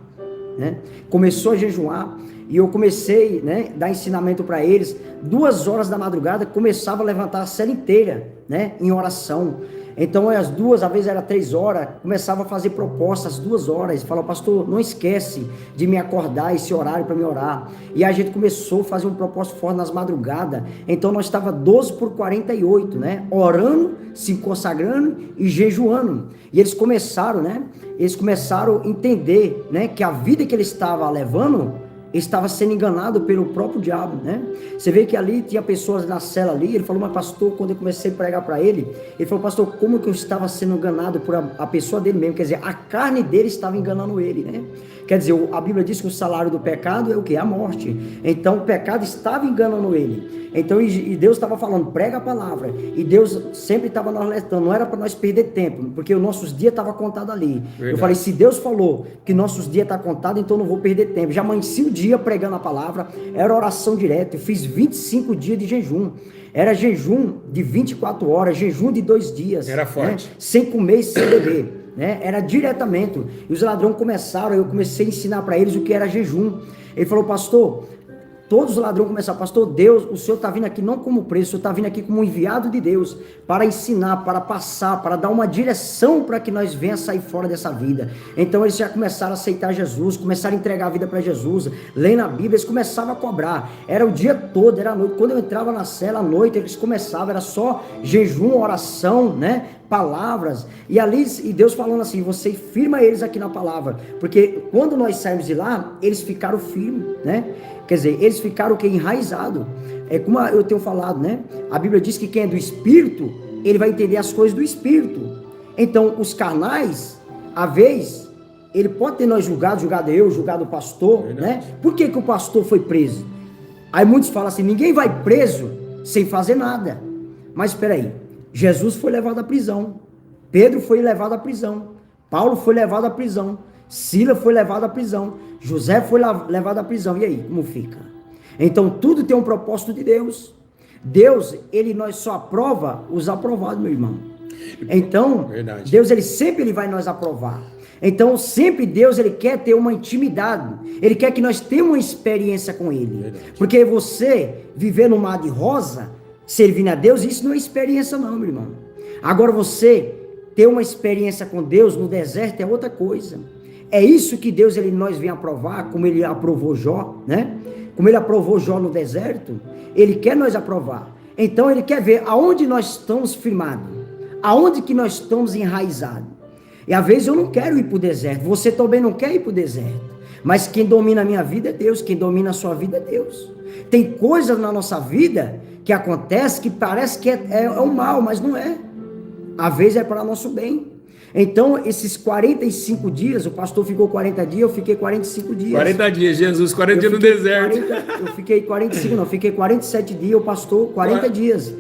né? Começou a jejuar e eu comecei, né, dar ensinamento para eles. 2 horas da madrugada começava a levantar a cela inteira, né, em oração. Então, às 2, às vezes era 3 horas, começava a fazer propostas às 2 horas, falava, pastor, não esquece de me acordar esse horário para me orar. E a gente começou a fazer um propósito forte nas madrugadas. Então, nós estava 12 por 48, né, orando, se consagrando e jejuando. E eles começaram, né, a entender, né, que a vida que ele estava levando estava sendo enganado pelo próprio diabo, né? Você vê que ali tinha pessoas na cela ali, ele falou, mas pastor, quando eu comecei a pregar para ele falou, pastor, como que eu estava sendo enganado por a pessoa dele mesmo? Quer dizer, a carne dele estava enganando ele, né? Quer dizer, a Bíblia diz que o salário do pecado é o quê? A morte. Então o pecado estava enganando ele. Então, e Deus estava falando, prega a palavra. E Deus sempre estava nos alertando, não era para nós perder tempo, porque os nossos dias estavam contados ali. Verdade. Eu falei, se Deus falou que nossos dias estão contados, então não vou perder tempo. Já amanheci o dia pregando a palavra, era oração direta. Eu fiz 25 dias de jejum. Era jejum de 24 horas, jejum de 2 dias. Era forte. Né? Sem comer e sem beber. Né? Era diretamente. E os ladrões começaram, eu comecei a ensinar para eles o que era jejum. Ele falou, pastor, todos os ladrões começaram, pastor, Deus, o senhor está vindo aqui não como preso, o senhor está vindo aqui como enviado de Deus, para ensinar, para passar, para dar uma direção para que nós venhamos sair fora dessa vida. Então eles já começaram a aceitar Jesus, começaram a entregar a vida para Jesus, lendo a Bíblia, eles começavam a cobrar, era o dia todo, era a noite, quando eu entrava na cela à noite, eles começavam, era só jejum, oração, né? Palavras, e ali, e Deus falando assim, você firma eles aqui na palavra, porque quando nós saímos de lá, eles ficaram firmes, né? Quer dizer, eles ficaram o que? Enraizados. É como eu tenho falado, né? A Bíblia diz que quem é do Espírito, ele vai entender as coisas do Espírito. Então, os carnais, à vez, ele pode ter nós julgado eu, julgado o pastor, né? Por que o pastor foi preso? Aí muitos falam assim, ninguém vai preso sem fazer nada. Mas espera aí, Jesus foi levado à prisão, Pedro foi levado à prisão, Paulo foi levado à prisão, Silas foi levado à prisão, José foi levado à prisão. E aí, como fica? Então tudo tem um propósito de Deus. Deus, nós só aprova os aprovados, meu irmão. Então, verdade. Deus, ele vai nos aprovar. Então, sempre Deus, ele quer ter uma intimidade. Ele quer que nós tenhamos uma experiência com ele. Verdade. Porque você viver no mar de rosa, servindo a Deus, isso não é experiência não, meu irmão. Agora você ter uma experiência com Deus no deserto é outra coisa. É isso que Deus, nós vem aprovar, como ele aprovou Jó, né? Como ele aprovou Jó no deserto, ele quer nós aprovar. Então ele quer ver aonde nós estamos firmados, aonde que nós estamos enraizados. E às vezes eu não quero ir para o deserto, você também não quer ir para o deserto. Mas quem domina a minha vida é Deus, quem domina a sua vida é Deus. Tem coisas na nossa vida que acontece que parece que é o mal, mas não é. Às vezes é para nosso bem. Então, esses 45 dias, o pastor ficou 40 dias, eu fiquei 45 dias. 40 dias, Jesus, 40 dias no deserto. Eu fiquei 45, não, fiquei 47 dias, o pastor 40 dias.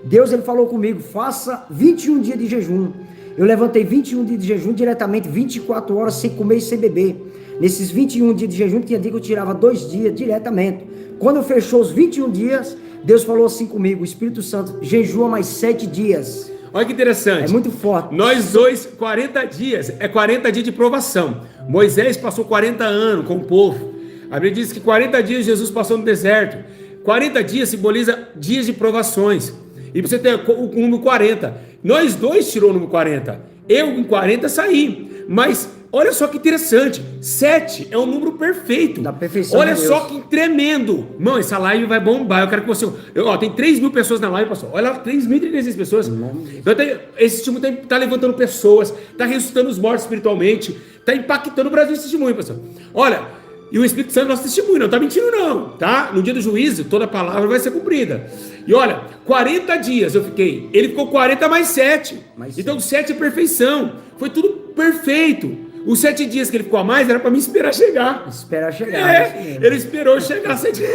Deus, ele falou comigo, faça 21 dias de jejum. Eu levantei 21 dias de jejum diretamente, 24 horas sem comer e sem beber. Nesses 21 dias de jejum, tinha dia que eu tirava 2 dias diretamente. Quando eu fechou os 21 dias, Deus falou assim comigo, o Espírito Santo, jejua mais 7 dias. Olha que interessante. É muito forte. Nós dois, 40 dias, é 40 dias de provação. Moisés passou 40 anos com o povo. A Bíblia diz que 40 dias Jesus passou no deserto. 40 dias simboliza dias de provações. E você tem o número 40. Nós dois tirou o número 40. Eu em 40 saí. Mas olha só que interessante. 7 é um número perfeito. Da perfeição. Olha só que tremendo. Mano, essa live vai bombar. Eu quero que você... tem 3 mil pessoas na live, pastor. Olha lá, 3.036 pessoas. Então, esse testemunho está levantando pessoas, está ressuscitando os mortos espiritualmente, está impactando o Brasil esse testemunho, pastor. Olha, E o Espírito Santo é nosso testemunho, não está mentindo não, tá? No dia do juízo, toda palavra vai ser cumprida. E olha, 40 dias eu fiquei, ele ficou 40 mais 7. Então 7 é perfeição, foi tudo perfeito. Os 7 dias que ele ficou a mais era para me esperar chegar. Esperar chegar. Ele esperou chegar 7 dias.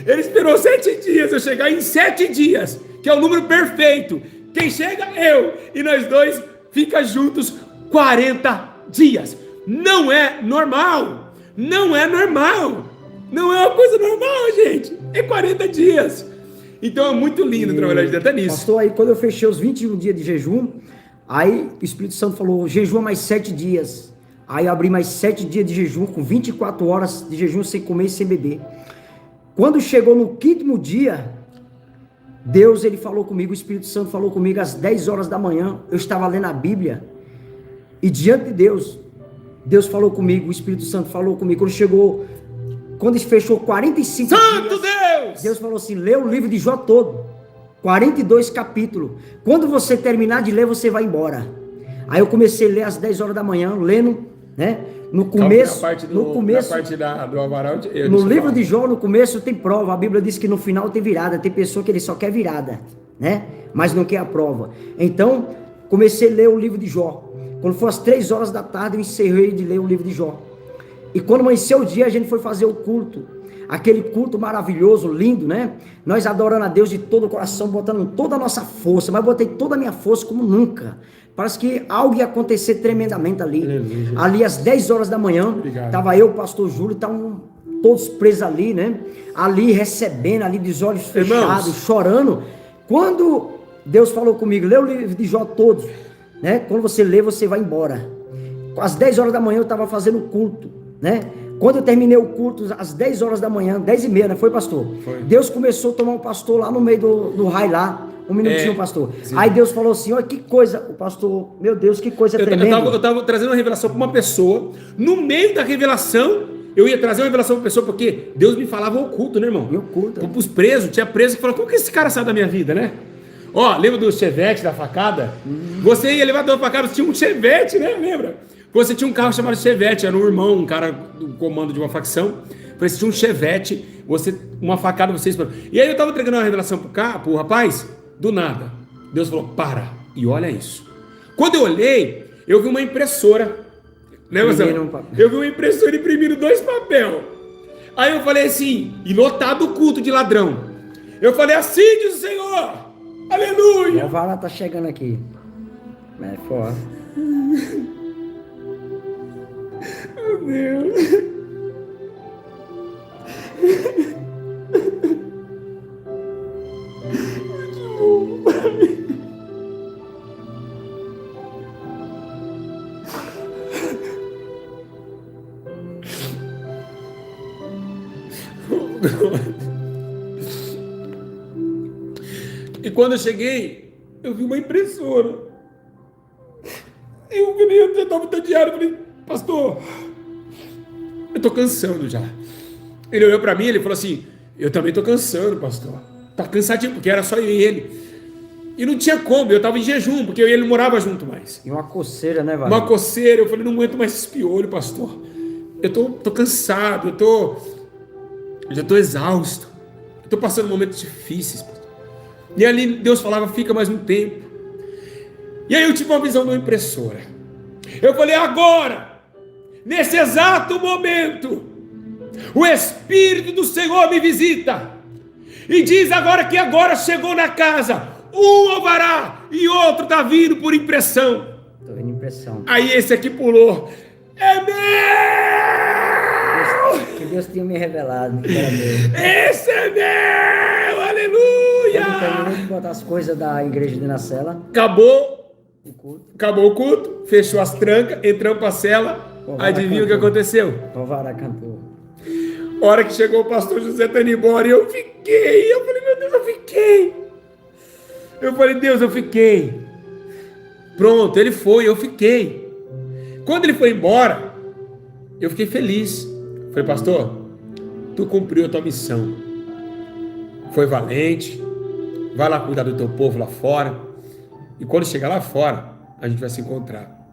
Ele esperou 7 dias, eu chegar em 7 dias, que é o número perfeito. Quem chega? Eu. E nós dois fica juntos 40 dias. Não é normal. Não é normal. Não é uma coisa normal, gente. É 40 dias. Então é muito lindo trabalhar até nisso. Pastor, aí quando eu fechei os 21 dias de jejum, aí o Espírito Santo falou, jejua mais 7 dias. Aí eu abri mais 7 dias de jejum, com 24 horas de jejum, sem comer e sem beber. Quando chegou no 5º dia, Deus, ele falou comigo, o Espírito Santo falou comigo às 10 horas da manhã, eu estava lendo a Bíblia, e diante de Deus, Deus falou comigo, o Espírito Santo falou comigo, quando fechou 45 Santo dias, Deus! Deus falou assim, lê o livro de Jó todo, 42 capítulos, quando você terminar de ler, você vai embora. Aí eu comecei a ler às 10 horas da manhã, lendo, né, no começo, do Amaral, no livro de Jó, no começo tem prova, a Bíblia diz que no final tem virada, tem pessoa que ele só quer virada, né, mas não quer a prova. Então, comecei a ler o livro de Jó. Quando foi às 3 horas da tarde, eu encerrei de ler o livro de Jó. E quando amanheceu o dia, a gente foi fazer o culto. Aquele culto maravilhoso, lindo, né? Nós adorando a Deus de todo o coração, botando toda a nossa força, mas botei toda a minha força como nunca. Parece que algo ia acontecer tremendamente ali. Ali às 10 horas da manhã, estava eu, o pastor Júlio, estavam todos presos ali, né? Ali recebendo, ali de olhos fechados, chorando. Quando Deus falou comigo, lê o livro de Jó todos, né? Quando você lê, você vai embora. Às 10 horas da manhã eu estava fazendo culto, né? Quando eu terminei o culto, às 10 horas da manhã, 10h30, né? Foi, pastor? Foi. Deus começou a tomar um pastor lá no meio do raio lá. Um minutinho, pastor. Sim. Aí Deus falou assim, olha que coisa, o pastor, meu Deus, que coisa tremenda. Eu estava trazendo uma revelação para uma pessoa, no meio da revelação, eu ia trazer uma revelação para a pessoa, porque Deus me falava oculto, né, irmão? Oculto. Para os presos, tinha preso que falou, como que esse cara sai da minha vida, né? Ó, lembra do chevette, da facada? Você ia levar da facada, você tinha um chevette, né, lembra? Você tinha um carro chamado chevette, era um irmão, um cara do comando de uma facção. Você tinha um chevette, uma facada, vocês... E aí eu estava entregando uma revelação pro rapaz, do nada. Deus falou, para, e olha isso. Quando eu olhei, eu vi uma impressora. Lembra, eu vi uma impressora imprimindo 2 papéis. Aí eu falei assim, e lotado o culto de ladrão. Eu falei, assim diz o Senhor, aleluia. O vara tá chegando aqui. É foda. Meu Deus. E quando eu cheguei, eu vi uma impressora. Eu estava tão diário, eu falei, pastor, eu tô cansando já. Ele olhou para mim, ele falou assim, eu também tô cansando, pastor. Tá cansadinho, porque era só eu e ele. E não tinha como, eu tava em jejum, porque eu e ele não morava junto mais. E uma coceira, né, Vale? Uma coceira, eu falei, não aguento mais esse piolho, pastor. Eu tô cansado, eu já tô exausto. Eu tô passando momentos difíceis, pastor. E ali Deus falava, fica mais um tempo. E aí eu tive uma visão de uma impressora. Eu falei, agora, nesse exato momento, o Espírito do Senhor me visita. E diz agora que agora chegou na casa um alvará e outro está vindo por impressão. Estou vendo impressão. Aí esse aqui pulou. É meu! Que Deus tinha me revelado que era meu. Esse é meu! Aleluia! Eu não terminei de botar as coisas da igreja de Nacela. Acabou o culto, fechou as trancas, entramos para a cela. Adivinha o que aconteceu? O Vará cantou. A hora que chegou o pastor José tá indo embora, eu fiquei. Eu falei, meu Deus, eu fiquei. Eu falei, Deus, eu fiquei. Pronto, ele foi, eu fiquei. Quando ele foi embora, eu fiquei feliz. Falei, pastor, tu cumpriu a tua missão. Foi valente. Vai lá cuidar do teu povo lá fora. E quando chegar lá fora, a gente vai se encontrar.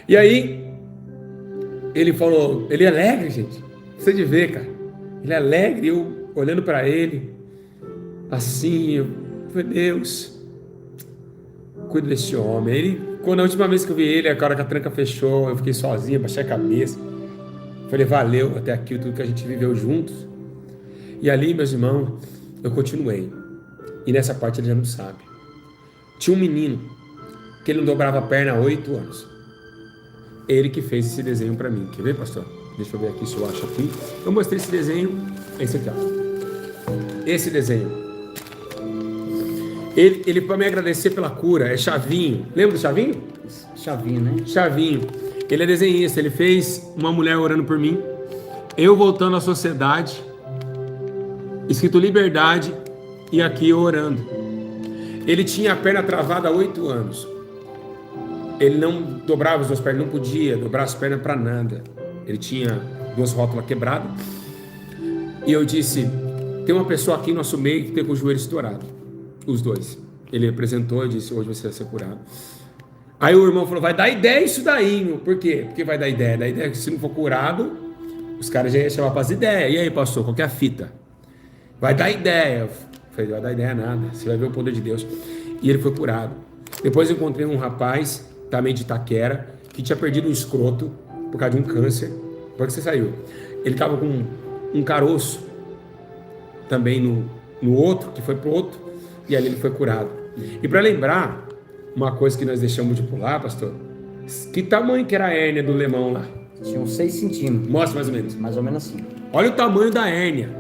E aí, ele falou, ele é alegre, gente. Você de ver, cara. Ele é alegre, eu olhando para ele, assim, eu falei, Deus, cuida desse homem. Quando a última vez que eu vi ele, a hora que a tranca fechou, eu fiquei sozinho, baixei a cabeça. Falei, valeu até aqui tudo que a gente viveu juntos. E ali, meus irmãos, eu continuei. E nessa parte ele já não sabe. Tinha um menino que ele não dobrava a perna há 8 anos. Ele que fez esse desenho para mim. Quer ver, pastor? Deixa eu ver aqui se eu acho aqui. Eu mostrei esse desenho. Esse aqui, ó. Esse desenho. Ele para me agradecer pela cura, é Chavinho. Lembra do Chavinho? Chavinho, né? Chavinho. Ele é desenhista. Ele fez uma mulher orando por mim. Eu voltando à sociedade. Escrito liberdade. E aqui eu orando. Ele tinha a perna travada há 8 anos. Ele não dobrava as 2 pernas, não podia dobrar as pernas para nada. Ele tinha 2 rótulas quebradas. E eu disse, tem uma pessoa aqui no nosso meio que tem com o joelho estourado. Os 2. Ele apresentou e disse, hoje você vai ser curado. Aí o irmão falou, vai dar ideia isso daí, meu. Por quê? Porque vai dar ideia. Da ideia que se não for curado, os caras já iam chamar para as ideias. E aí, pastor, qual que é a fita? Vai dar ideia. Eu falei, vai dar ideia nada. Você vai ver o poder de Deus. E ele foi curado. Depois eu encontrei um rapaz, também de Itaquera, que tinha perdido um escroto por causa de um câncer. Por que você saiu? Ele estava com um caroço também no outro, que foi pro outro, e ali ele foi curado. E para lembrar, uma coisa que nós deixamos de pular, pastor, que tamanho que era a hérnia do lemão lá? Tinha uns 6 centímetros. Mostra mais ou menos. Mais ou menos assim. Olha o tamanho da hérnia,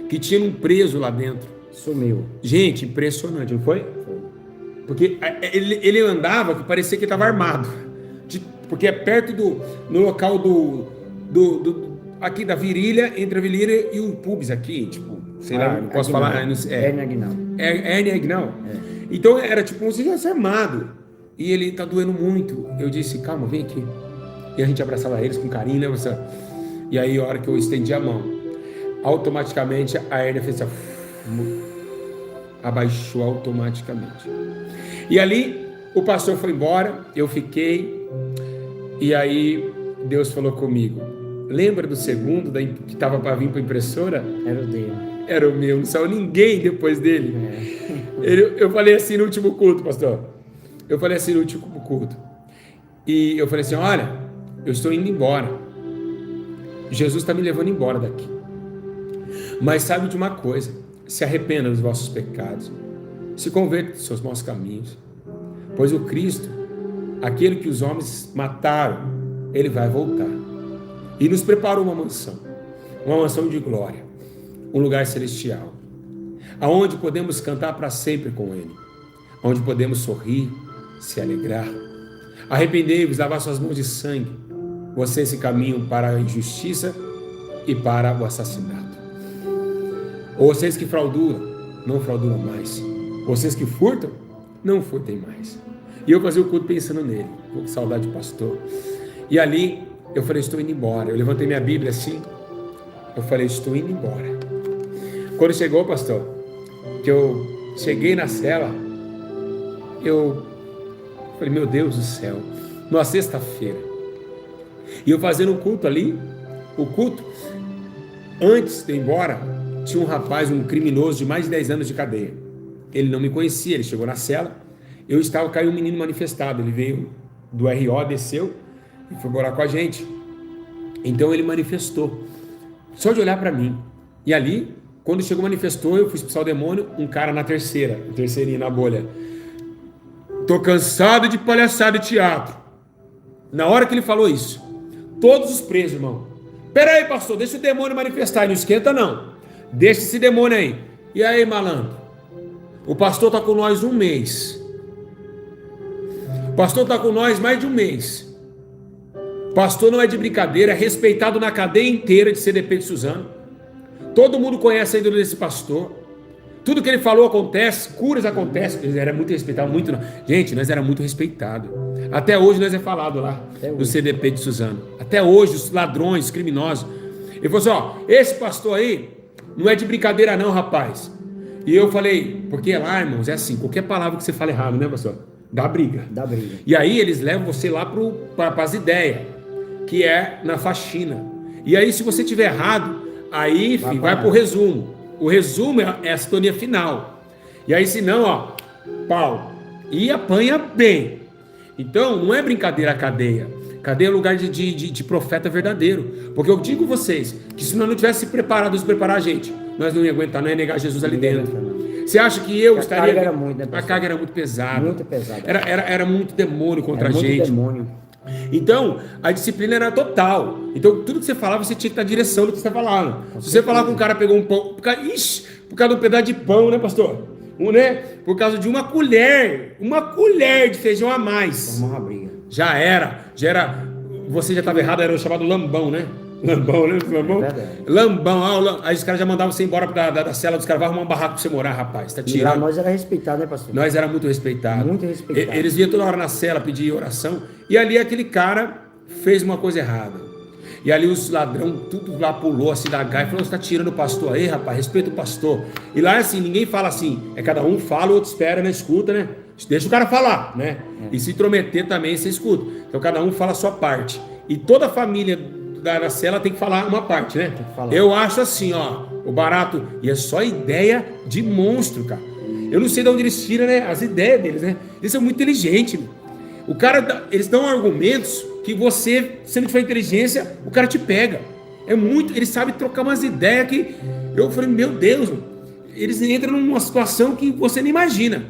que tinha um preso lá dentro. Sumiu. Gente, impressionante, não foi? Porque ele andava que parecia que estava armado. Porque é perto no local aqui da virilha, entre a virilha e o pubis aqui, tipo, sei lá, não posso falar. Hérnia inguinal. Hérnia inguinal. Então era tipo como se estivesse armado. E ele tá doendo muito. Eu disse, calma, vem aqui. E a gente abraçava eles com carinho, né, você? E aí, a hora que eu estendi a mão, automaticamente a hérnia fez assim, abaixou automaticamente. E ali o pastor foi embora, eu fiquei, e aí Deus falou comigo, lembra do segundo que estava para vir para a impressora? Era o dele. Era o meu, não saiu ninguém depois dele. Eu falei assim no último culto, pastor. Eu falei assim no último culto. E eu falei assim, olha, eu estou indo embora. Jesus está me levando embora daqui. Mas sabe de uma coisa, se arrependa dos vossos pecados, se converta dos seus maus caminhos, pois o Cristo, aquele que os homens mataram, ele vai voltar. E nos preparou uma mansão de glória, um lugar celestial, aonde podemos cantar para sempre com ele, onde podemos sorrir, se alegrar. Arrependei-vos, lavar suas mãos de sangue, vocês se caminham para a injustiça e para o assassinato. Vocês que frauduram, não frauduram mais. Vocês que furtam, não furtem mais. E eu fazia o culto pensando nele. Com saudade do pastor. E ali, eu falei, estou indo embora. Eu levantei minha Bíblia assim. Eu falei, estou indo embora. Quando chegou, pastor, que eu cheguei na cela, eu falei, meu Deus do céu. Numa sexta-feira. E eu fazendo o culto ali, antes de ir embora, tinha um rapaz, um criminoso de mais de 10 anos de cadeia. Ele não me conhecia, ele chegou na cela. Caiu um menino manifestado. Ele veio do RO, desceu e foi morar com a gente. Então ele manifestou, só de olhar para mim. E ali, quando chegou manifestou, eu fui expulsar o demônio. Um cara na terceirinha na bolha. Tô cansado de palhaçada e teatro. Na hora que ele falou isso, todos os presos, irmão. Pera aí, pastor, deixa o demônio manifestar. Não esquenta, não. Deixa esse demônio aí. E aí, malandro? O pastor está com nós 1 mês. O pastor está com nós mais de 1 mês. O pastor não é de brincadeira, é respeitado na cadeia inteira de CDP de Suzano. Todo mundo conhece a índole desse pastor. Tudo que ele falou acontece, curas acontecem. Ele era muito respeitado, muito. Gente, nós era muito respeitado. Até hoje nós é falado lá no CDP de Suzano. Até hoje, os ladrões, os criminosos. Ele falou assim: ó, esse pastor aí não é de brincadeira, não, rapaz. E eu falei, porque lá, irmãos, é assim, qualquer palavra que você fala errado, né, pastor? Dá briga. Dá briga. E aí eles levam você lá para as ideias. que é na faxina. E aí, se você tiver errado, aí vai pro resumo. O resumo é a sintonia final. E aí, se não, ó, pau. E apanha bem. Então, não é brincadeira a cadeia. Cadeia é lugar de profeta verdadeiro. Porque eu digo a vocês, que se nós não tivéssemos se preparado, Deus preparar a gente, nós não ia aguentar, não ia negar Jesus ali dentro. Você acha que eu estaria... A carga era muito, né, a carga era muito pesada. Muito pesada. Era muito demônio contra a gente. Muito demônio. Então, a disciplina era total. Então, tudo que você falava, você tinha que dar direção do que você está falando. Se você falava que um cara pegou um pão... Por causa de um pedaço de pão, né, pastor? Né? Por causa de uma colher de feijão a mais. Uma briga. Já era. Você já estava errado, era o chamado lambão, né? Lambão, né? Lambão? Lambão. Aí os caras já mandavam você embora da cela dos caras, vai arrumar um barraco pra você morar, rapaz. Tá tirando. E lá nós era respeitado, né, pastor? Nós era muito respeitado. Muito respeitado. Eles vinham toda hora na cela pedir oração. E ali aquele cara fez uma coisa errada. E ali os ladrão, tudo lá pulou assim da gaia e falou: você tá tirando o pastor aí, rapaz, respeita o pastor. E lá assim, ninguém fala assim, é cada um fala, o outro espera, né? Escuta, né? Deixa o cara falar, né? E se intrometer também, você escuta. Então cada um fala a sua parte. E toda a família da cela tem que falar uma parte, né? Eu acho assim, ó, o barato, e é só ideia de monstro, cara. Eu não sei de onde eles tiram, né, as ideias deles, né? Eles são muito inteligentes. O cara, eles dão argumentos que você, se não tiver inteligência, o cara te pega. Eles sabem trocar umas ideias que eu falei, meu Deus, eles entram numa situação que você nem imagina.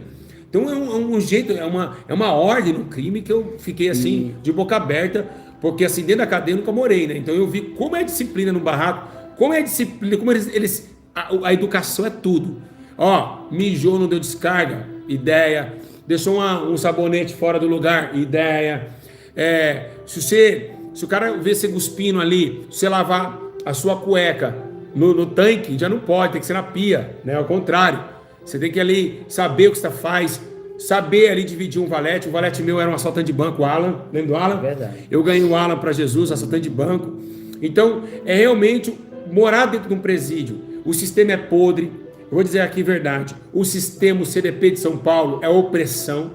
Então é um jeito, é uma ordem no crime que eu fiquei assim, de boca aberta, porque assim, dentro da cadeia eu nunca morei, né? Então eu vi como é a disciplina no barraco, como é a disciplina, como a educação é tudo. Ó, mijou, não deu descarga, ideia. Deixou um sabonete fora do lugar, ideia. Se o cara vê você cuspindo ali, se você lavar a sua cueca no tanque, já não pode, tem que ser na pia, né? Ao contrário, você tem que ali saber o que você faz, saber ali dividir um valete. O valete meu era um assaltante de banco, o Alan, lembra do Alan? Verdade. Eu ganhei o Alan para Jesus, assaltante de banco. Então, é realmente morar dentro de um presídio. O sistema é podre. Eu vou dizer aqui a verdade. O sistema, o CDP de São Paulo, é opressão.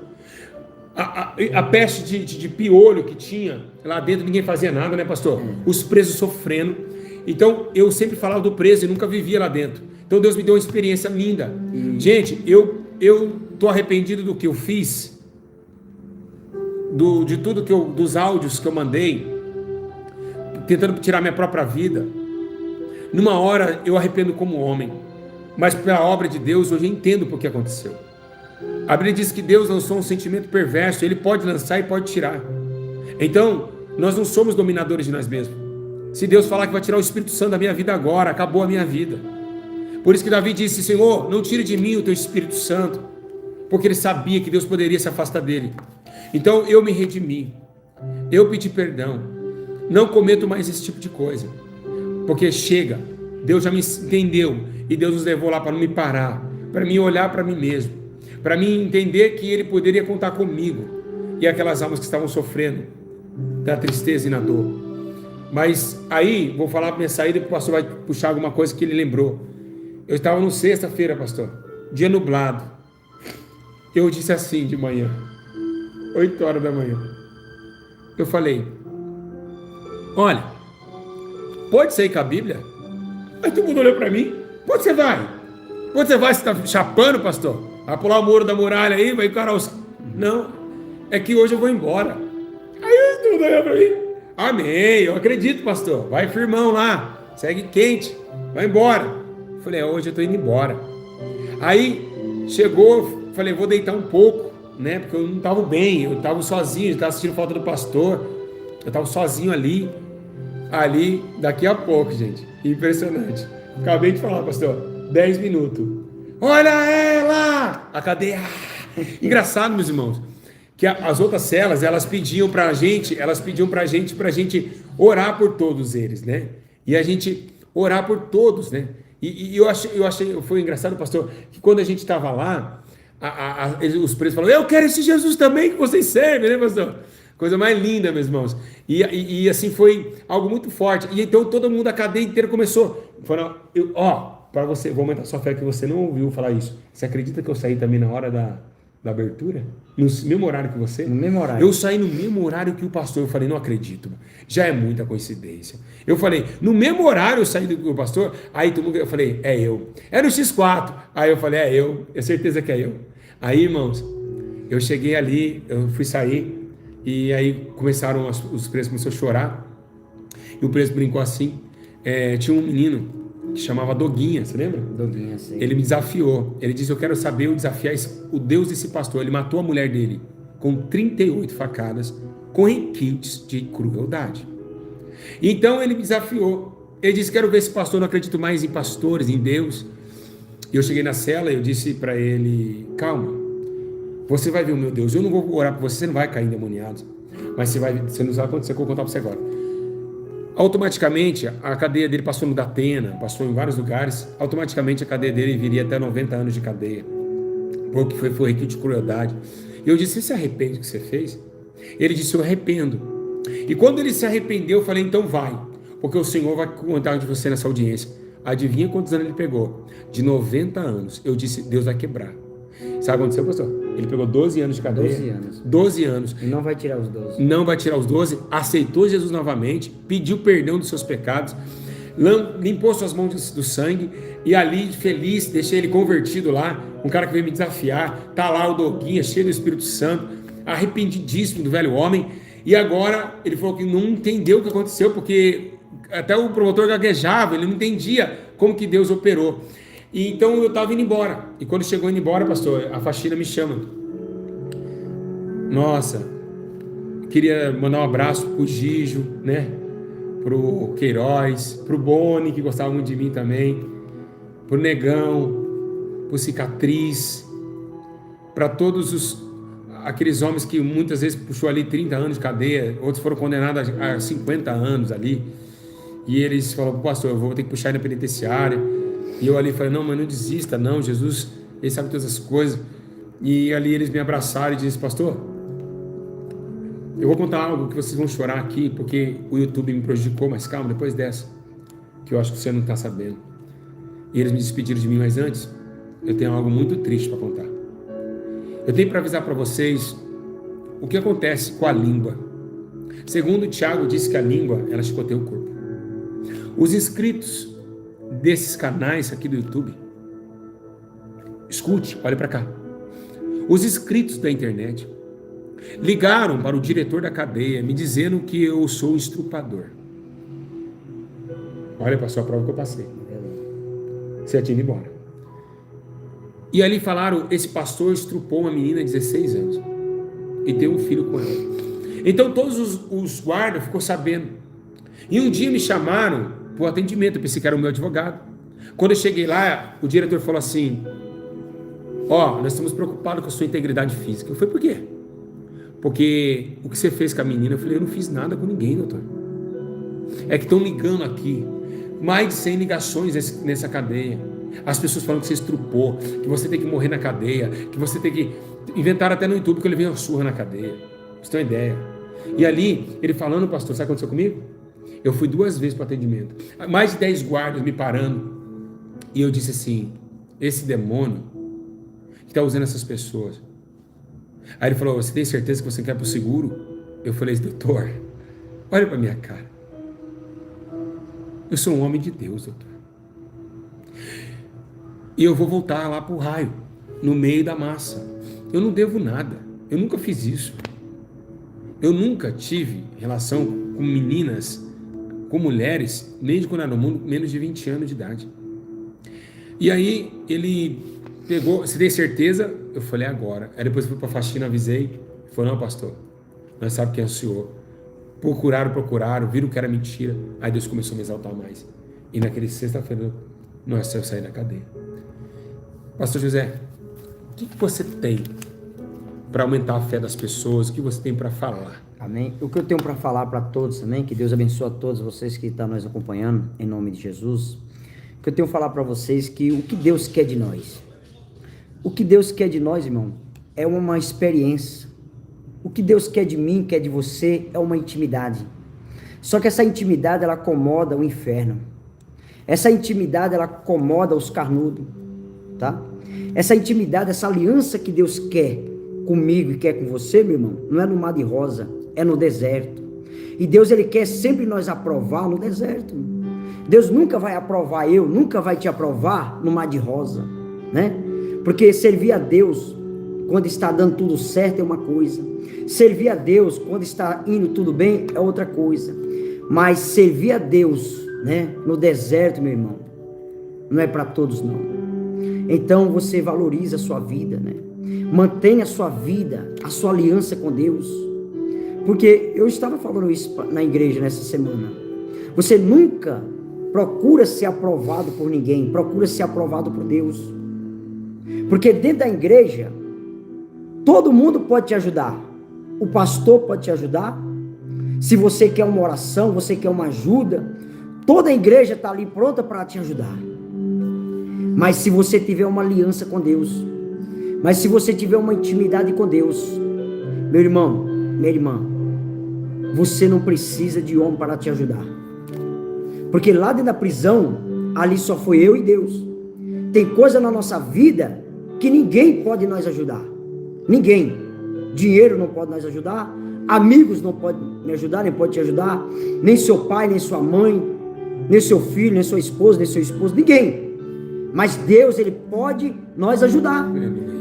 A peste de piolho que tinha lá dentro, ninguém fazia nada, né, pastor? Os presos sofrendo. Então, eu sempre falava do preso e nunca vivia lá dentro. Então, Deus me deu uma experiência linda. Gente, eu tô arrependido do que eu fiz, de tudo dos áudios que eu mandei, tentando tirar minha própria vida. Numa hora, eu arrependo como homem. Mas pela obra de Deus, hoje eu entendo por que aconteceu. A Bíblia diz que Deus lançou um sentimento perverso, Ele pode lançar e pode tirar. Então, nós não somos dominadores de nós mesmos. Se Deus falar que vai tirar o Espírito Santo da minha vida agora, acabou a minha vida. Por isso que Davi disse: Senhor, não tire de mim o teu Espírito Santo, porque ele sabia que Deus poderia se afastar dele. Então eu me redimi, eu pedi perdão, não cometo mais esse tipo de coisa, porque chega, Deus já me entendeu, e Deus nos levou lá para não me parar, para mim olhar para mim mesmo, para mim entender que Ele poderia contar comigo, e aquelas almas que estavam sofrendo da tristeza e na dor. Mas aí, vou falar para minha saída, e o pastor vai puxar alguma coisa que ele lembrou. Eu estava no sexta-feira, pastor, dia nublado. Eu disse assim de manhã, 8 horas da manhã. Eu falei: olha, pode sair com a Bíblia? Aí todo mundo olhou para mim: onde você vai? Onde você vai? Você está chapando, pastor? Vai pular o muro da muralha aí, vai encarar os... Não, é que hoje eu vou embora. Aí todo mundo olhou para mim: amém, eu acredito, pastor. Vai firmão lá, segue quente, vai embora. Eu falei: hoje eu estou indo embora. Aí chegou, falei: vou deitar um pouco, né? Porque eu não estava bem, eu estava sozinho, eu estava sentindo falta do pastor, eu estava sozinho ali, daqui a pouco, gente, impressionante. Acabei de falar, pastor, 10 minutos. Olha ela! A cadeia. Engraçado, meus irmãos, que as outras celas, elas pediam pra gente orar por todos eles, né? E a gente orar por todos, né? E eu achei, foi engraçado, pastor, que quando a gente estava lá, os presos falaram: eu quero esse Jesus também que vocês servem, né, pastor? Coisa mais linda, meus irmãos. E assim foi algo muito forte. E então todo mundo, a cadeia inteira começou. Falaram: para você, vou aumentar a sua fé, que você não ouviu falar isso. Você acredita que eu saí também na hora da abertura? No mesmo horário que você? No mesmo horário. Eu saí no mesmo horário que o pastor. Eu falei, não acredito. Já é muita coincidência. Eu falei, no mesmo horário eu saí do pastor. Aí todo mundo, eu falei, é eu. Era o X4. Aí eu falei, é eu. É certeza que é eu. Aí, irmãos, eu cheguei ali, eu fui sair. E aí começaram, os presos começaram a chorar. E o preso brincou assim. Tinha um menino que chamava Doguinha, você lembra? Doguinha, sim. Ele me desafiou. Ele disse, eu quero saber, eu desafiar o Deus desse pastor. Ele matou a mulher dele com 38 facadas, com requintes de crueldade. Então ele me desafiou. Ele disse, quero ver esse pastor, não acredito mais em pastores, em Deus. E eu cheguei na cela e eu disse para ele, calma, você vai ver o meu Deus. Eu não vou orar por você, você não vai cair endemoniado. Mas você não sabe acontecer, que eu vou contar para você agora. Automaticamente, a cadeia dele passou no Datena, passou em vários lugares. Automaticamente, a cadeia dele viria até 90 anos de cadeia. Porque foi requinte de crueldade. E eu disse, você se arrepende do que você fez? Ele disse, eu arrependo. E quando ele se arrependeu, eu falei, então vai. Porque o Senhor vai contar de você nessa audiência. Adivinha quantos anos ele pegou? De 90 anos. Eu disse, Deus vai quebrar. Sabe o que aconteceu, pastor? Ele pegou 12 anos de cadeia. 12 anos. 12 anos. E não vai tirar os 12. Não vai tirar os 12. Aceitou Jesus novamente. Pediu perdão dos seus pecados. Limpou suas mãos do sangue. E ali, feliz, deixei ele convertido lá. Um cara que veio me desafiar. Tá lá o Doguinha, cheio do Espírito Santo. Arrependidíssimo do velho homem. E agora, ele falou que não entendeu o que aconteceu. Porque até o promotor gaguejava. Ele não entendia como que Deus operou. E então eu estava indo embora. E quando chegou indo embora, pastor, a faxina me chama. Nossa, queria mandar um abraço pro Gijo, né? Pro Queiroz, pro Boni, que gostava muito de mim também, pro Negão, pro Cicatriz, para todos aqueles homens que muitas vezes puxou ali 30 anos de cadeia, outros foram condenados a 50 anos ali. E eles falaram, pastor, eu vou ter que puxar ele na penitenciária. E eu ali falei, não, mas não desista, não, Jesus, ele sabe todas as coisas. E ali eles me abraçaram e disseram, pastor, eu vou contar algo que vocês vão chorar aqui, porque o YouTube me prejudicou, mas calma, depois dessa, que eu acho que você não está sabendo. E eles me despediram de mim, mas antes, eu tenho algo muito triste para contar. Eu tenho para avisar para vocês o que acontece com a língua. Segundo Tiago disse que a língua, ela chicoteia o corpo. Os inscritos desses canais aqui do YouTube, escute, olha para cá. Os inscritos da internet ligaram para o diretor da cadeia me dizendo que eu sou estrupador. Olha, passou a prova que eu passei. Você tinha ido embora. E ali falaram, esse pastor estrupou uma menina de 16 anos e tem um filho com ela. Então todos os guardas ficou sabendo. E um dia me chamaram para o atendimento, eu pensei que era o meu advogado. Quando eu cheguei lá, o diretor falou assim, nós estamos preocupados com a sua integridade física. Eu falei, por quê? Porque o que você fez com a menina, eu falei, eu não fiz nada com ninguém, doutor. É que estão ligando aqui, mais de 100 ligações nessa cadeia. As pessoas falam que você estrupou, que você tem que morrer na cadeia, que você tem que... Inventaram até no YouTube que eu levei uma surra na cadeia. Vocês têm uma ideia. E ali, ele falando, pastor, sabe o que aconteceu comigo? Eu fui 2 vezes para o atendimento. Mais de 10 guardas me parando. E eu disse assim, esse demônio que está usando essas pessoas. Aí ele falou, você tem certeza que você quer para o seguro? Eu falei, doutor, olha para minha cara. Eu sou um homem de Deus, doutor. E eu vou voltar lá para o raio, no meio da massa. Eu não devo nada. Eu nunca fiz isso. Eu nunca tive relação com meninas, com mulheres, nem de quando era no mundo, menos de 20 anos de idade. E aí ele pegou, você tem certeza? Eu falei, agora. Aí depois fui para a faxina, avisei. Ele falou, não, pastor, nós sabemos quem é o senhor. Procuraram, viram que era mentira. Aí Deus começou a me exaltar mais. E naquele sexta-feira, eu saí da cadeia. Pastor José, o que você tem para aumentar a fé das pessoas? O que você tem para falar? Amém. O que eu tenho para falar para todos também, que Deus abençoe a todos vocês que estão nos acompanhando, em nome de Jesus. O que eu tenho para falar para vocês que o que Deus quer de nós. O que Deus quer de nós, irmão, é uma experiência. O que Deus quer de mim, quer de você, é uma intimidade. Só que essa intimidade, ela acomoda o inferno. Essa intimidade, ela acomoda os carnudos, tá? Essa intimidade, essa aliança que Deus quer comigo e quer com você, meu irmão, não é no mar de rosa, é no deserto. E Deus, Ele quer sempre nós aprovar no deserto. Deus nunca vai aprovar nunca vai te aprovar no mar de rosa, né? Porque servir a Deus quando está dando tudo certo é uma coisa. Servir a Deus quando está indo tudo bem é outra coisa. Mas servir a Deus, né, no deserto, meu irmão, não é para todos não. Então você valoriza a sua vida, né? Mantenha a sua vida, a sua aliança com Deus. Porque eu estava falando isso na igreja nessa semana. Você nunca procura ser aprovado por ninguém, procura ser aprovado por Deus. Porque dentro da igreja, todo mundo pode te ajudar. O pastor pode te ajudar. Se você quer uma oração, você quer uma ajuda, toda a igreja está ali pronta para te ajudar. Mas se você tiver uma aliança com Deus, mas se você tiver uma intimidade com Deus, meu irmão, minha irmã, você não precisa de homem para te ajudar. Porque lá dentro da prisão, ali só foi eu e Deus. Tem coisa na nossa vida que ninguém pode nos ajudar. Ninguém. Dinheiro não pode nos ajudar. Amigos não podem me ajudar, nem pode te ajudar. Nem seu pai, nem sua mãe, nem seu filho, nem sua esposa, nem seu esposo. Ninguém. Mas Deus, Ele pode nos ajudar.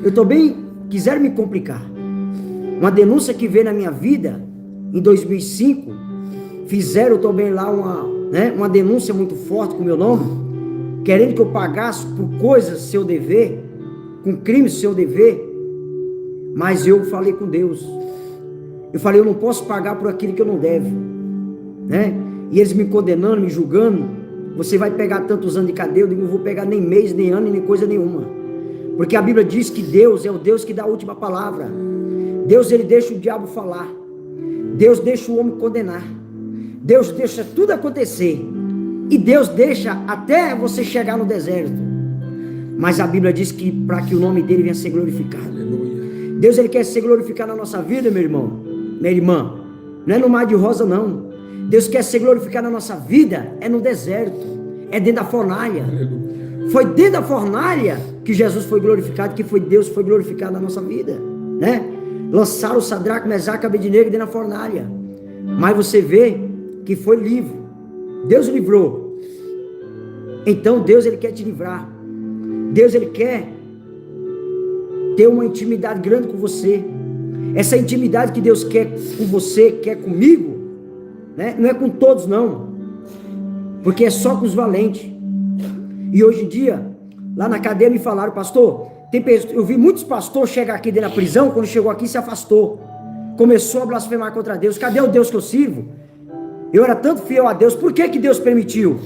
Eu também quiser me complicar. Uma denúncia que veio na minha vida em 2005, fizeram também lá uma denúncia muito forte com o meu nome, querendo que eu pagasse por coisas seu dever, com crimes seu dever. Mas eu falei com Deus. Eu falei, eu não posso pagar por aquilo que eu não devo, né? E eles me condenando, me julgando. Você vai pegar tantos anos de cadeia? Eu digo, não vou pegar nem mês, nem ano, nem coisa nenhuma. Porque a Bíblia diz que Deus é o Deus que dá a última palavra. Deus, Ele deixa o diabo falar. Deus deixa o homem condenar. Deus deixa tudo acontecer. E Deus deixa até você chegar no deserto. Mas a Bíblia diz que para que o nome dele venha a ser glorificado. Aleluia. Deus, Ele quer ser glorificado na nossa vida, meu irmão, minha irmã. Não é no mar de rosa, não. Deus quer ser glorificado na nossa vida, é no deserto, é dentro da fornalha. Aleluia. Foi dentro da fornalha que Jesus foi glorificado, que foi Deus foi glorificado na nossa vida, né? Lançaram o Sadraque, Mesaque e Abednego dentro da fornalha. Mas você vê que foi livre. Deus livrou. Então Deus, Ele quer te livrar. Deus, Ele quer ter uma intimidade grande com você. Essa intimidade que Deus quer com você, quer comigo, né? Não é com todos não, porque é só com os valentes. E hoje em dia, lá na cadeia me falaram, pastor, eu vi muitos pastores chegar aqui dentro da prisão, quando chegou aqui se afastou, começou a blasfemar contra Deus. Cadê o Deus que eu sirvo? Eu era tanto fiel a Deus, por que Deus permitiu?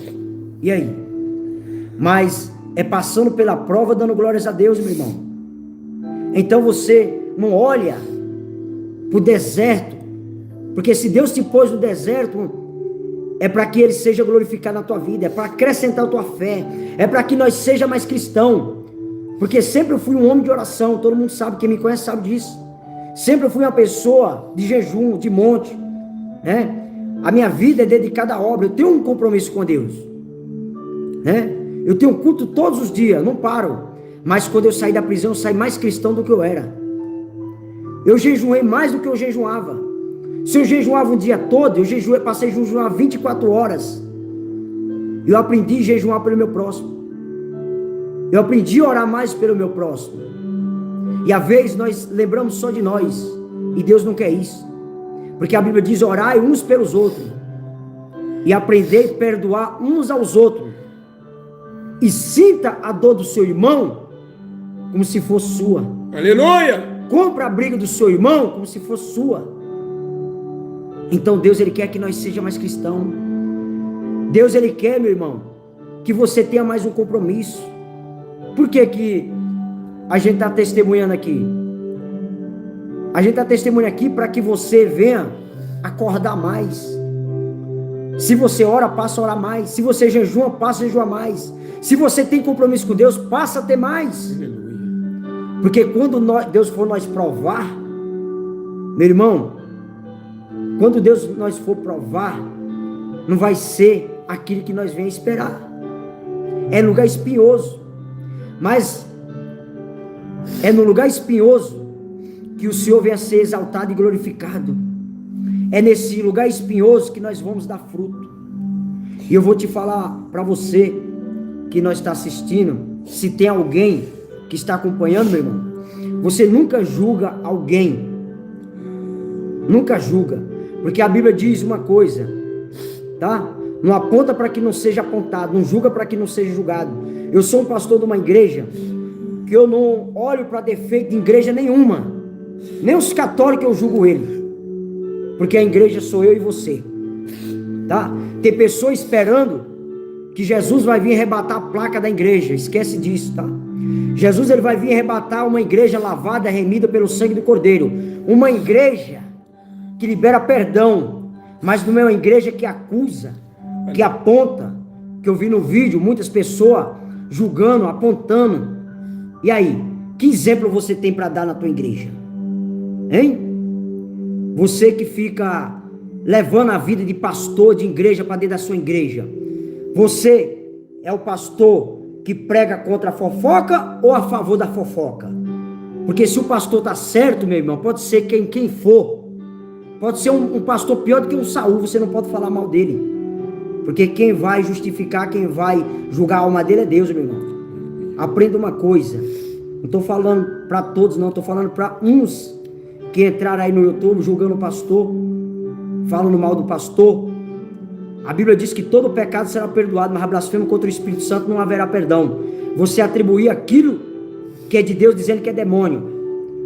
E aí? Mas é passando pela prova, dando glórias a Deus, meu irmão. Então você não olha para o deserto, porque se Deus te pôs no deserto, é para que Ele seja glorificado na tua vida, é para acrescentar a tua fé, é para que nós seja mais cristão. Porque sempre eu fui um homem de oração, todo mundo sabe, quem me conhece sabe disso. Sempre eu fui uma pessoa de jejum, de monte, né? A minha vida é dedicada à obra, eu tenho um compromisso com Deus, né? Eu tenho culto todos os dias, não paro. Mas quando eu saí da prisão, eu saí mais cristão do que eu era. Eu jejuei mais do que eu jejuava. Se eu jejuava um dia todo, passei a jejuar 24 horas. Eu aprendi a jejuar pelo meu próximo. Eu aprendi a orar mais pelo meu próximo. E às vezes nós lembramos só de nós. E Deus não quer isso. Porque a Bíblia diz, orai uns pelos outros. E aprendei a perdoar uns aos outros. E sinta a dor do seu irmão como se fosse sua. Aleluia! Compra a briga do seu irmão como se fosse sua. Então Deus, Ele quer que nós sejamos mais cristãos. Deus, Ele quer, meu irmão, que você tenha mais um compromisso. Por que a gente está testemunhando aqui? A gente está testemunhando aqui para que você venha acordar mais. Se você ora, passa a orar mais. Se você jejua, passa a jejuar mais. Se você tem compromisso com Deus, passa a ter mais. Porque quando Deus for nós provar, meu irmão, quando Deus nós for provar, não vai ser aquilo que nós venhamos esperar. É lugar espinhoso. Mas É no lugar espinhoso que o Senhor venha ser exaltado e glorificado. É nesse lugar espinhoso que nós vamos dar fruto. E eu vou te falar para você que nós está assistindo, se tem alguém que está acompanhando, meu irmão, você nunca julga alguém. Nunca julga. Porque a Bíblia diz uma coisa, tá? Não aponta para que não seja apontado, não julga para que não seja julgado. Eu sou um pastor de uma igreja que eu não olho para defeito de igreja nenhuma. Nem os católicos eu julgo ele. Porque a igreja sou eu e você. Tá? Tem pessoas esperando que Jesus vai vir arrebatar a placa da igreja. Esquece disso, tá? Jesus ele vai vir arrebatar uma igreja lavada, remida pelo sangue do Cordeiro. Uma igreja que libera perdão. Mas não é uma igreja que acusa, que aponta. Que eu vi no vídeo muitas pessoas julgando, apontando. E aí? Que exemplo você tem para dar na tua igreja? Hein? Você que fica levando a vida de pastor de igreja para dentro da sua igreja. Você é o pastor que prega contra a fofoca ou a favor da fofoca? Porque se o pastor está certo, meu irmão, pode ser quem for. Pode ser um pastor pior do que um Saul, você não pode falar mal dele. Porque quem vai justificar, quem vai julgar a alma dele é Deus, meu irmão. Aprenda uma coisa. Não estou falando para todos, não. Estou falando para uns que entraram aí no YouTube julgando o pastor, falando mal do pastor. A Bíblia diz que todo pecado será perdoado, mas a blasfêmia contra o Espírito Santo não haverá perdão. Você atribuir aquilo que é de Deus dizendo que é demônio.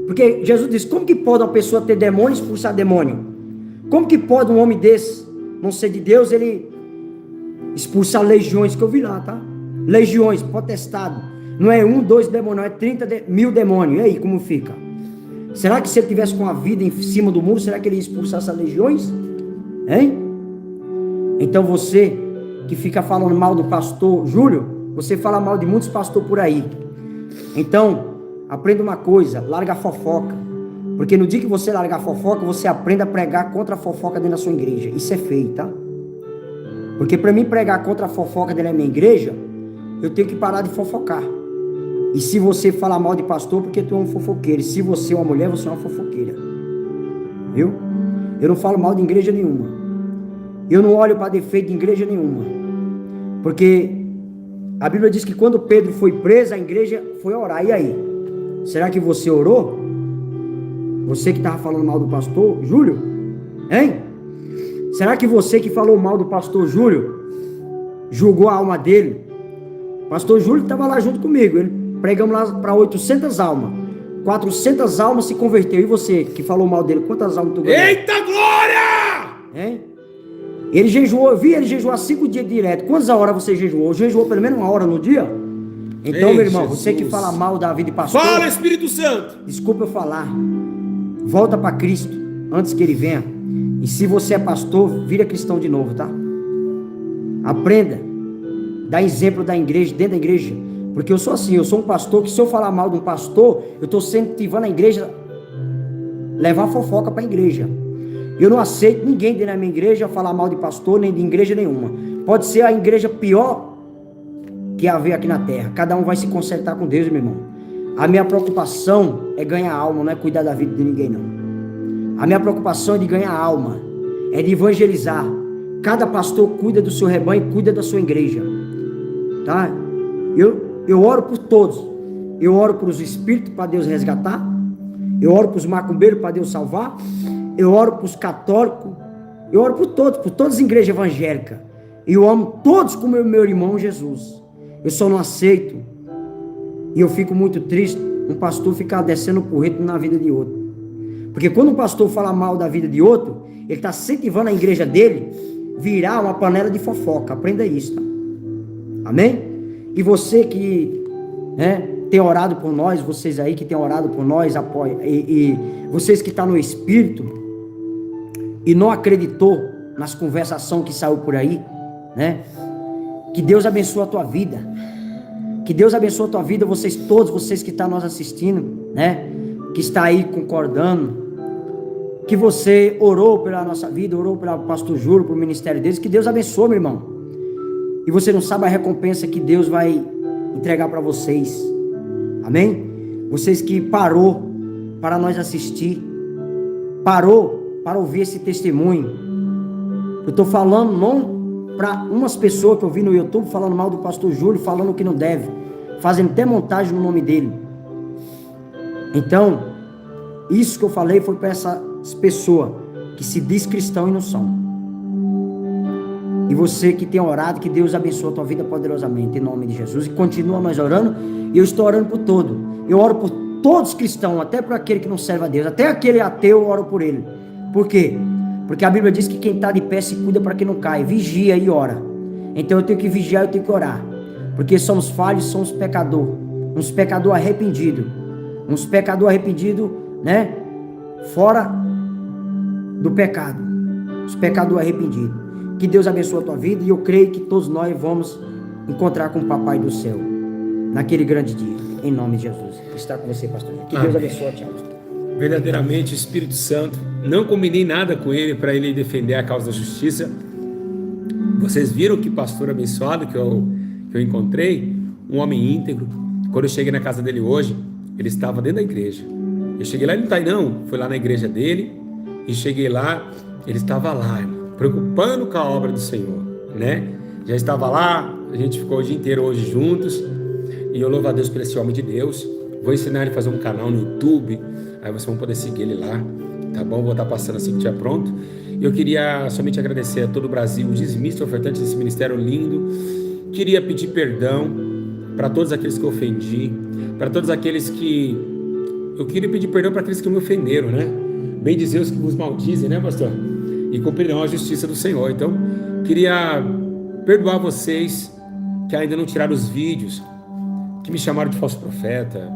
Porque Jesus diz, como que pode uma pessoa ter demônio e expulsar demônio? Como que pode um homem desse não ser de Deus, ele expulsar legiões, que eu vi lá, tá? Legiões, potestade. Não é 1, 2 demônios, é 30.000 demônios. E aí, como fica? Será que se ele tivesse com a vida em cima do muro, será que ele ia expulsar essas legiões? Hein? Então você que fica falando mal do pastor Júlio, você fala mal de muitos pastores por aí. Então, aprenda uma coisa, larga a fofoca. Porque no dia que você largar a fofoca, você aprende a pregar contra a fofoca dentro da sua igreja. Isso é feio, tá? Porque para mim pregar contra a fofoca dentro da minha igreja, eu tenho que parar de fofocar. E se você falar mal de pastor, porque tu é um fofoqueiro. E se você é uma mulher, você é uma fofoqueira. Viu? Eu não falo mal de igreja nenhuma. Eu não olho para defeito de igreja nenhuma. Porque a Bíblia diz que quando Pedro foi preso, a igreja foi orar. E aí? Será que você orou? Você que estava falando mal do pastor Júlio? Hein? Será que você que falou mal do pastor Júlio julgou a alma dele? O pastor Júlio estava lá junto comigo. Pregamos lá para 800 almas. 400 almas se converteu. E você que falou mal dele, quantas almas tu ganhou? Eita glória! Hein? Ele jejuou, eu vi ele jejuar 5 dias direto. Quantas horas você jejuou? Jejuou pelo menos 1 hora no dia? Então, meu irmão, Jesus. Você que fala mal da vida de pastor, Fala, Espírito Santo! desculpa eu falar. Volta para Cristo antes que ele venha. E se você é pastor, vira cristão de novo, tá? Aprenda. Dá exemplo da igreja, dentro da igreja. Porque eu sou assim, eu sou um pastor que se eu falar mal de um pastor, eu estou incentivando a igreja levar fofoca para a igreja. Eu não aceito ninguém dentro da minha igreja falar mal de pastor, nem de igreja nenhuma. Pode ser a igreja pior que haver aqui na terra. Cada um vai se consertar com Deus, meu irmão. A minha preocupação é ganhar alma, não é cuidar da vida de ninguém, não. A minha preocupação é de ganhar alma, é de evangelizar. Cada pastor cuida do seu rebanho e cuida da sua igreja, tá? Eu oro por todos. Eu oro por os espíritos para Deus resgatar. Eu oro para os macumbeiros para Deus salvar. Eu oro para os católicos. Eu oro por todas as igrejas evangélicas. E eu amo todos como meu irmão Jesus. Eu só não aceito, e eu fico muito triste, um pastor ficar descendo o porrete na vida de outro. Porque quando um pastor fala mal da vida de outro, ele está incentivando a igreja dele virar uma panela de fofoca. Aprenda isso, tá? Amém? E você que tem orado por nós, vocês aí que tem orado por nós, apoia, e vocês que estão no Espírito e não acreditou nas conversações que saiu por aí, né? Que Deus abençoe a tua vida. Que Deus abençoe a tua vida, todos vocês que estão nos assistindo, né? Que está aí concordando. Que você orou pela nossa vida, orou pelo pastor Júlio, pelo ministério deles. Que Deus abençoe, meu irmão. E você não sabe a recompensa que Deus vai entregar para vocês. Amém? Vocês que parou para nós assistir, parou para ouvir esse testemunho. Eu estou falando não para umas pessoas que eu vi no YouTube falando mal do pastor Júlio, falando que não deve, fazendo até montagem no nome dele. Então, isso que eu falei foi para essas pessoas que se diz cristão e não são. E você que tem orado, que Deus abençoe a tua vida poderosamente, em nome de Jesus. E continua nós orando, e eu estou orando por todo. Eu oro por todos os cristãos, até por aquele que não serve a Deus, até aquele ateu, eu oro por ele. Por quê? Porque a Bíblia diz que quem está de pé se cuida para que não caia, vigia e ora. Então eu tenho que vigiar, eu tenho que orar, porque somos falhos, somos pecadores, uns pecadores arrependidos, né? Fora do pecado, os pecadores arrependidos. Que Deus abençoe a tua vida, e eu creio que todos nós vamos encontrar com o Papai do céu naquele grande dia, em nome de Jesus. Está com você, pastor. Que Deus abençoe, Tiago. Verdadeiramente, Espírito Santo, não combinei nada com ele para ele defender a causa da justiça. Vocês viram que pastor abençoado que eu encontrei, um homem íntegro. Quando eu cheguei na casa dele hoje, ele estava dentro da igreja. Eu cheguei lá, ele não está aí não, foi lá na igreja dele, e cheguei lá, ele estava lá, irmão, preocupando com a obra do Senhor, né? Já estava lá, a gente ficou o dia inteiro hoje juntos, e eu louvo a Deus por esse homem de Deus. Vou ensinar ele a fazer um canal no YouTube, aí vocês vão poder seguir ele lá, tá bom? Vou estar passando assim que estiver pronto. E eu queria somente agradecer a todo o Brasil, os dizimistas ofertantes desse ministério lindo. Queria pedir perdão para todos aqueles que eu ofendi, para todos aqueles que... Eu queria pedir perdão para aqueles que me ofenderam, né? Bem dizer os que vos maldizem, né, pastor? E cumprirão a justiça do Senhor. Então, queria perdoar vocês que ainda não tiraram os vídeos, que me chamaram de falso profeta,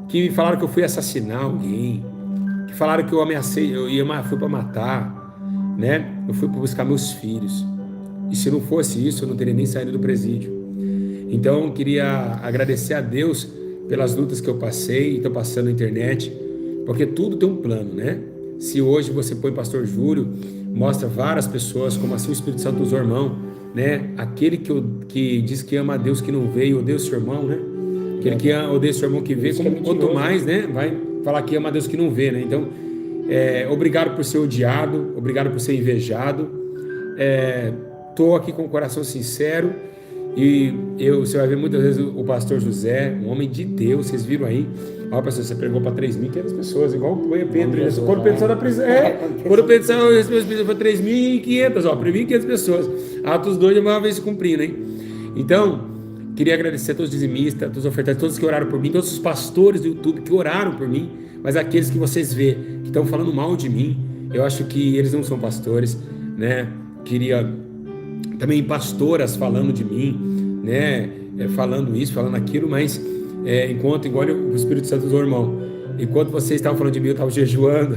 que me falaram que eu fui assassinar alguém, que falaram que eu ameacei, fui para matar, né? Eu fui para buscar meus filhos. E se não fosse isso, eu não teria nem saído do presídio. Então, queria agradecer a Deus pelas lutas que eu passei e estou passando na internet, porque tudo tem um plano, né? Se hoje você põe pastor Júlio, mostra várias pessoas, como assim o Espírito Santo usou o irmão, né? Aquele que diz que ama a Deus que não vê e odeia o seu irmão, né? Aquele que odeia o seu irmão que vê, quanto mais, né? Vai falar que ama a Deus que não vê, né? Então, obrigado por ser odiado, obrigado por ser invejado. Estou aqui com o coração sincero, e você vai ver muitas vezes o pastor José, um homem de Deus, vocês viram aí. Ó, pastor, você pregou para 3.500 pessoas, igual o Pedro. Quando o Pedro saiu da prisão, quando o Pedro saiu, foi 3.500, ó, para 1.500 pessoas. Atos 2 é uma vez se cumprindo, hein? Então, queria agradecer a todos os dizimistas, a todos os ofertantes, todos que oraram por mim, todos os pastores do YouTube que oraram por mim, mas aqueles que vocês vê, que estão falando mal de mim, eu acho que eles não são pastores, né? Queria também pastoras falando de mim, né? Falando isso, falando aquilo, mas enquanto, igual o Espírito Santo usou, irmão, enquanto vocês estavam falando de mim, eu estava jejuando,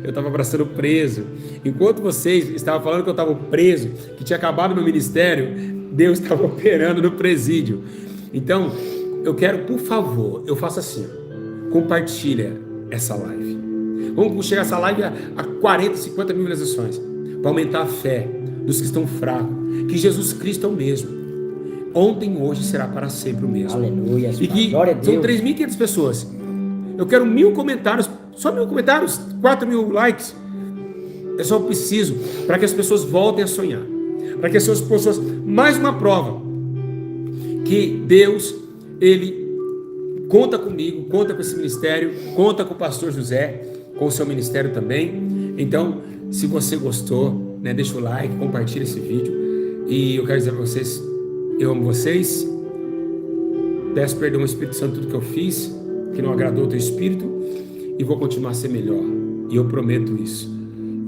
eu estava abraçando preso. Enquanto vocês estavam falando que eu estava preso, que tinha acabado meu ministério, Deus estava operando no presídio. Então, eu quero, por favor, eu faço assim, compartilha essa live. Vamos chegar essa live a 40, 50 mil visualizações, para aumentar a fé dos que estão fracos, que Jesus Cristo é o mesmo. Ontem, hoje, será para sempre o mesmo. Aleluia. E que são 3.500 pessoas. Eu quero 1.000 comentários, só 1.000 comentários, 4.000 likes. É só preciso para que as pessoas voltem a sonhar, para que as pessoas, mais uma prova que Deus, Ele conta comigo, conta com esse ministério, conta com o pastor José, com o seu ministério também. Então, se você gostou, né, deixa o like, compartilha esse vídeo. E eu quero dizer para vocês, eu amo vocês. Peço perdão ao Espírito Santo por tudo que eu fiz, que não agradou o teu Espírito, e vou continuar a ser melhor. E eu prometo isso.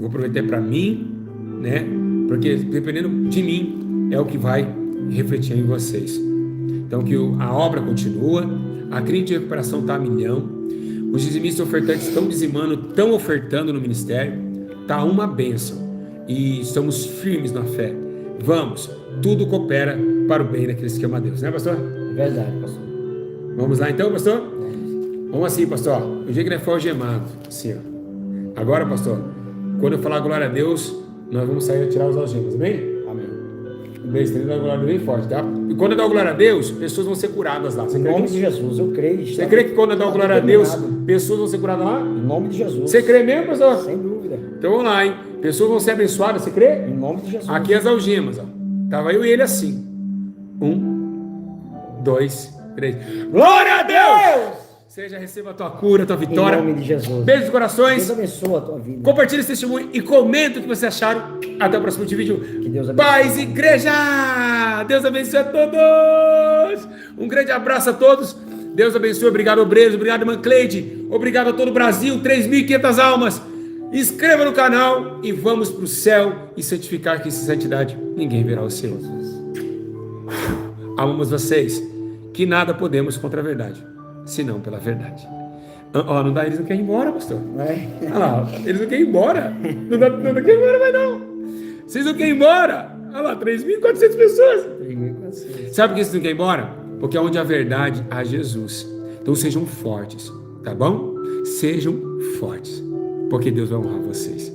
Vou prometer para mim, né? Porque dependendo de mim é o que vai refletir em vocês. Então que a obra continua, a clínica de recuperação está a milhão, os dizimistas ofertantes estão dizimando, estão ofertando no ministério, está uma bênção, e estamos firmes na fé. Vamos, tudo coopera para o bem daqueles que amam a Deus, né, pastor? Verdade, pastor. Vamos lá então, pastor? Vamos assim, pastor. O dia que nós for algemado, assim, ó. Agora, pastor, quando eu falar glória a Deus, nós vamos sair a tirar os algemas, amém? Amém. mês 30 dá glória a Deus bem forte, tá? E quando eu dar glória a Deus, pessoas vão ser curadas lá. Você Em crê nome nisso? de Jesus, eu creio. Você crê que quando eu dar glória a Deus, pessoas vão ser curadas lá? Em nome de Jesus. Você crê mesmo, pessoal? Sem dúvida. Então vamos lá, hein? Pessoas vão ser abençoadas, você crê? Em nome de Jesus. Aqui as algemas, ó. Tava eu e ele assim. 1, 2, 3. Glória a Deus! Seja, receba a tua cura, a tua vitória. Em nome de Jesus. Beijos nos corações. Deus abençoe a tua vida. Compartilhe esse testemunho e comenta o que vocês acharam. Até o próximo vídeo. Que Deus abençoe. Paz, igreja! Deus abençoe a todos! Um grande abraço a todos. Deus abençoe. Obrigado, obreiros. Obrigado, irmã Cleide. Obrigado a todo o Brasil. 3.500 almas. Inscreva no canal e vamos para o céu e certificar que sem santidade ninguém verá o Senhor. Amamos vocês, que nada podemos contra a verdade, senão pela verdade. Ó, não dá, eles não querem ir embora, pastor. Olha lá, eles não querem ir embora. Não querem ir embora, mas não. Vocês não querem ir embora. Olha lá, 3.400 pessoas. 3.400. Sabe por que vocês não querem ir embora? Porque onde há verdade, há Jesus. Então sejam fortes, tá bom? Sejam fortes, porque Deus vai honrar vocês.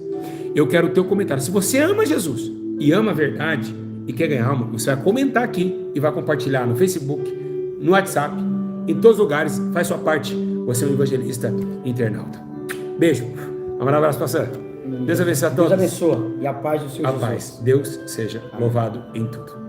Eu quero o teu comentário. Se você ama Jesus e ama a verdade e quer ganhar alma, você vai comentar aqui e vai compartilhar no Facebook, no WhatsApp, em todos os lugares. Faz sua parte. Você é um evangelista internauta. Beijo. Um abraço, pastor. Deus abençoe a todos. Deus abençoe. E a paz do Senhor A Jesus. paz. Deus seja louvado em tudo.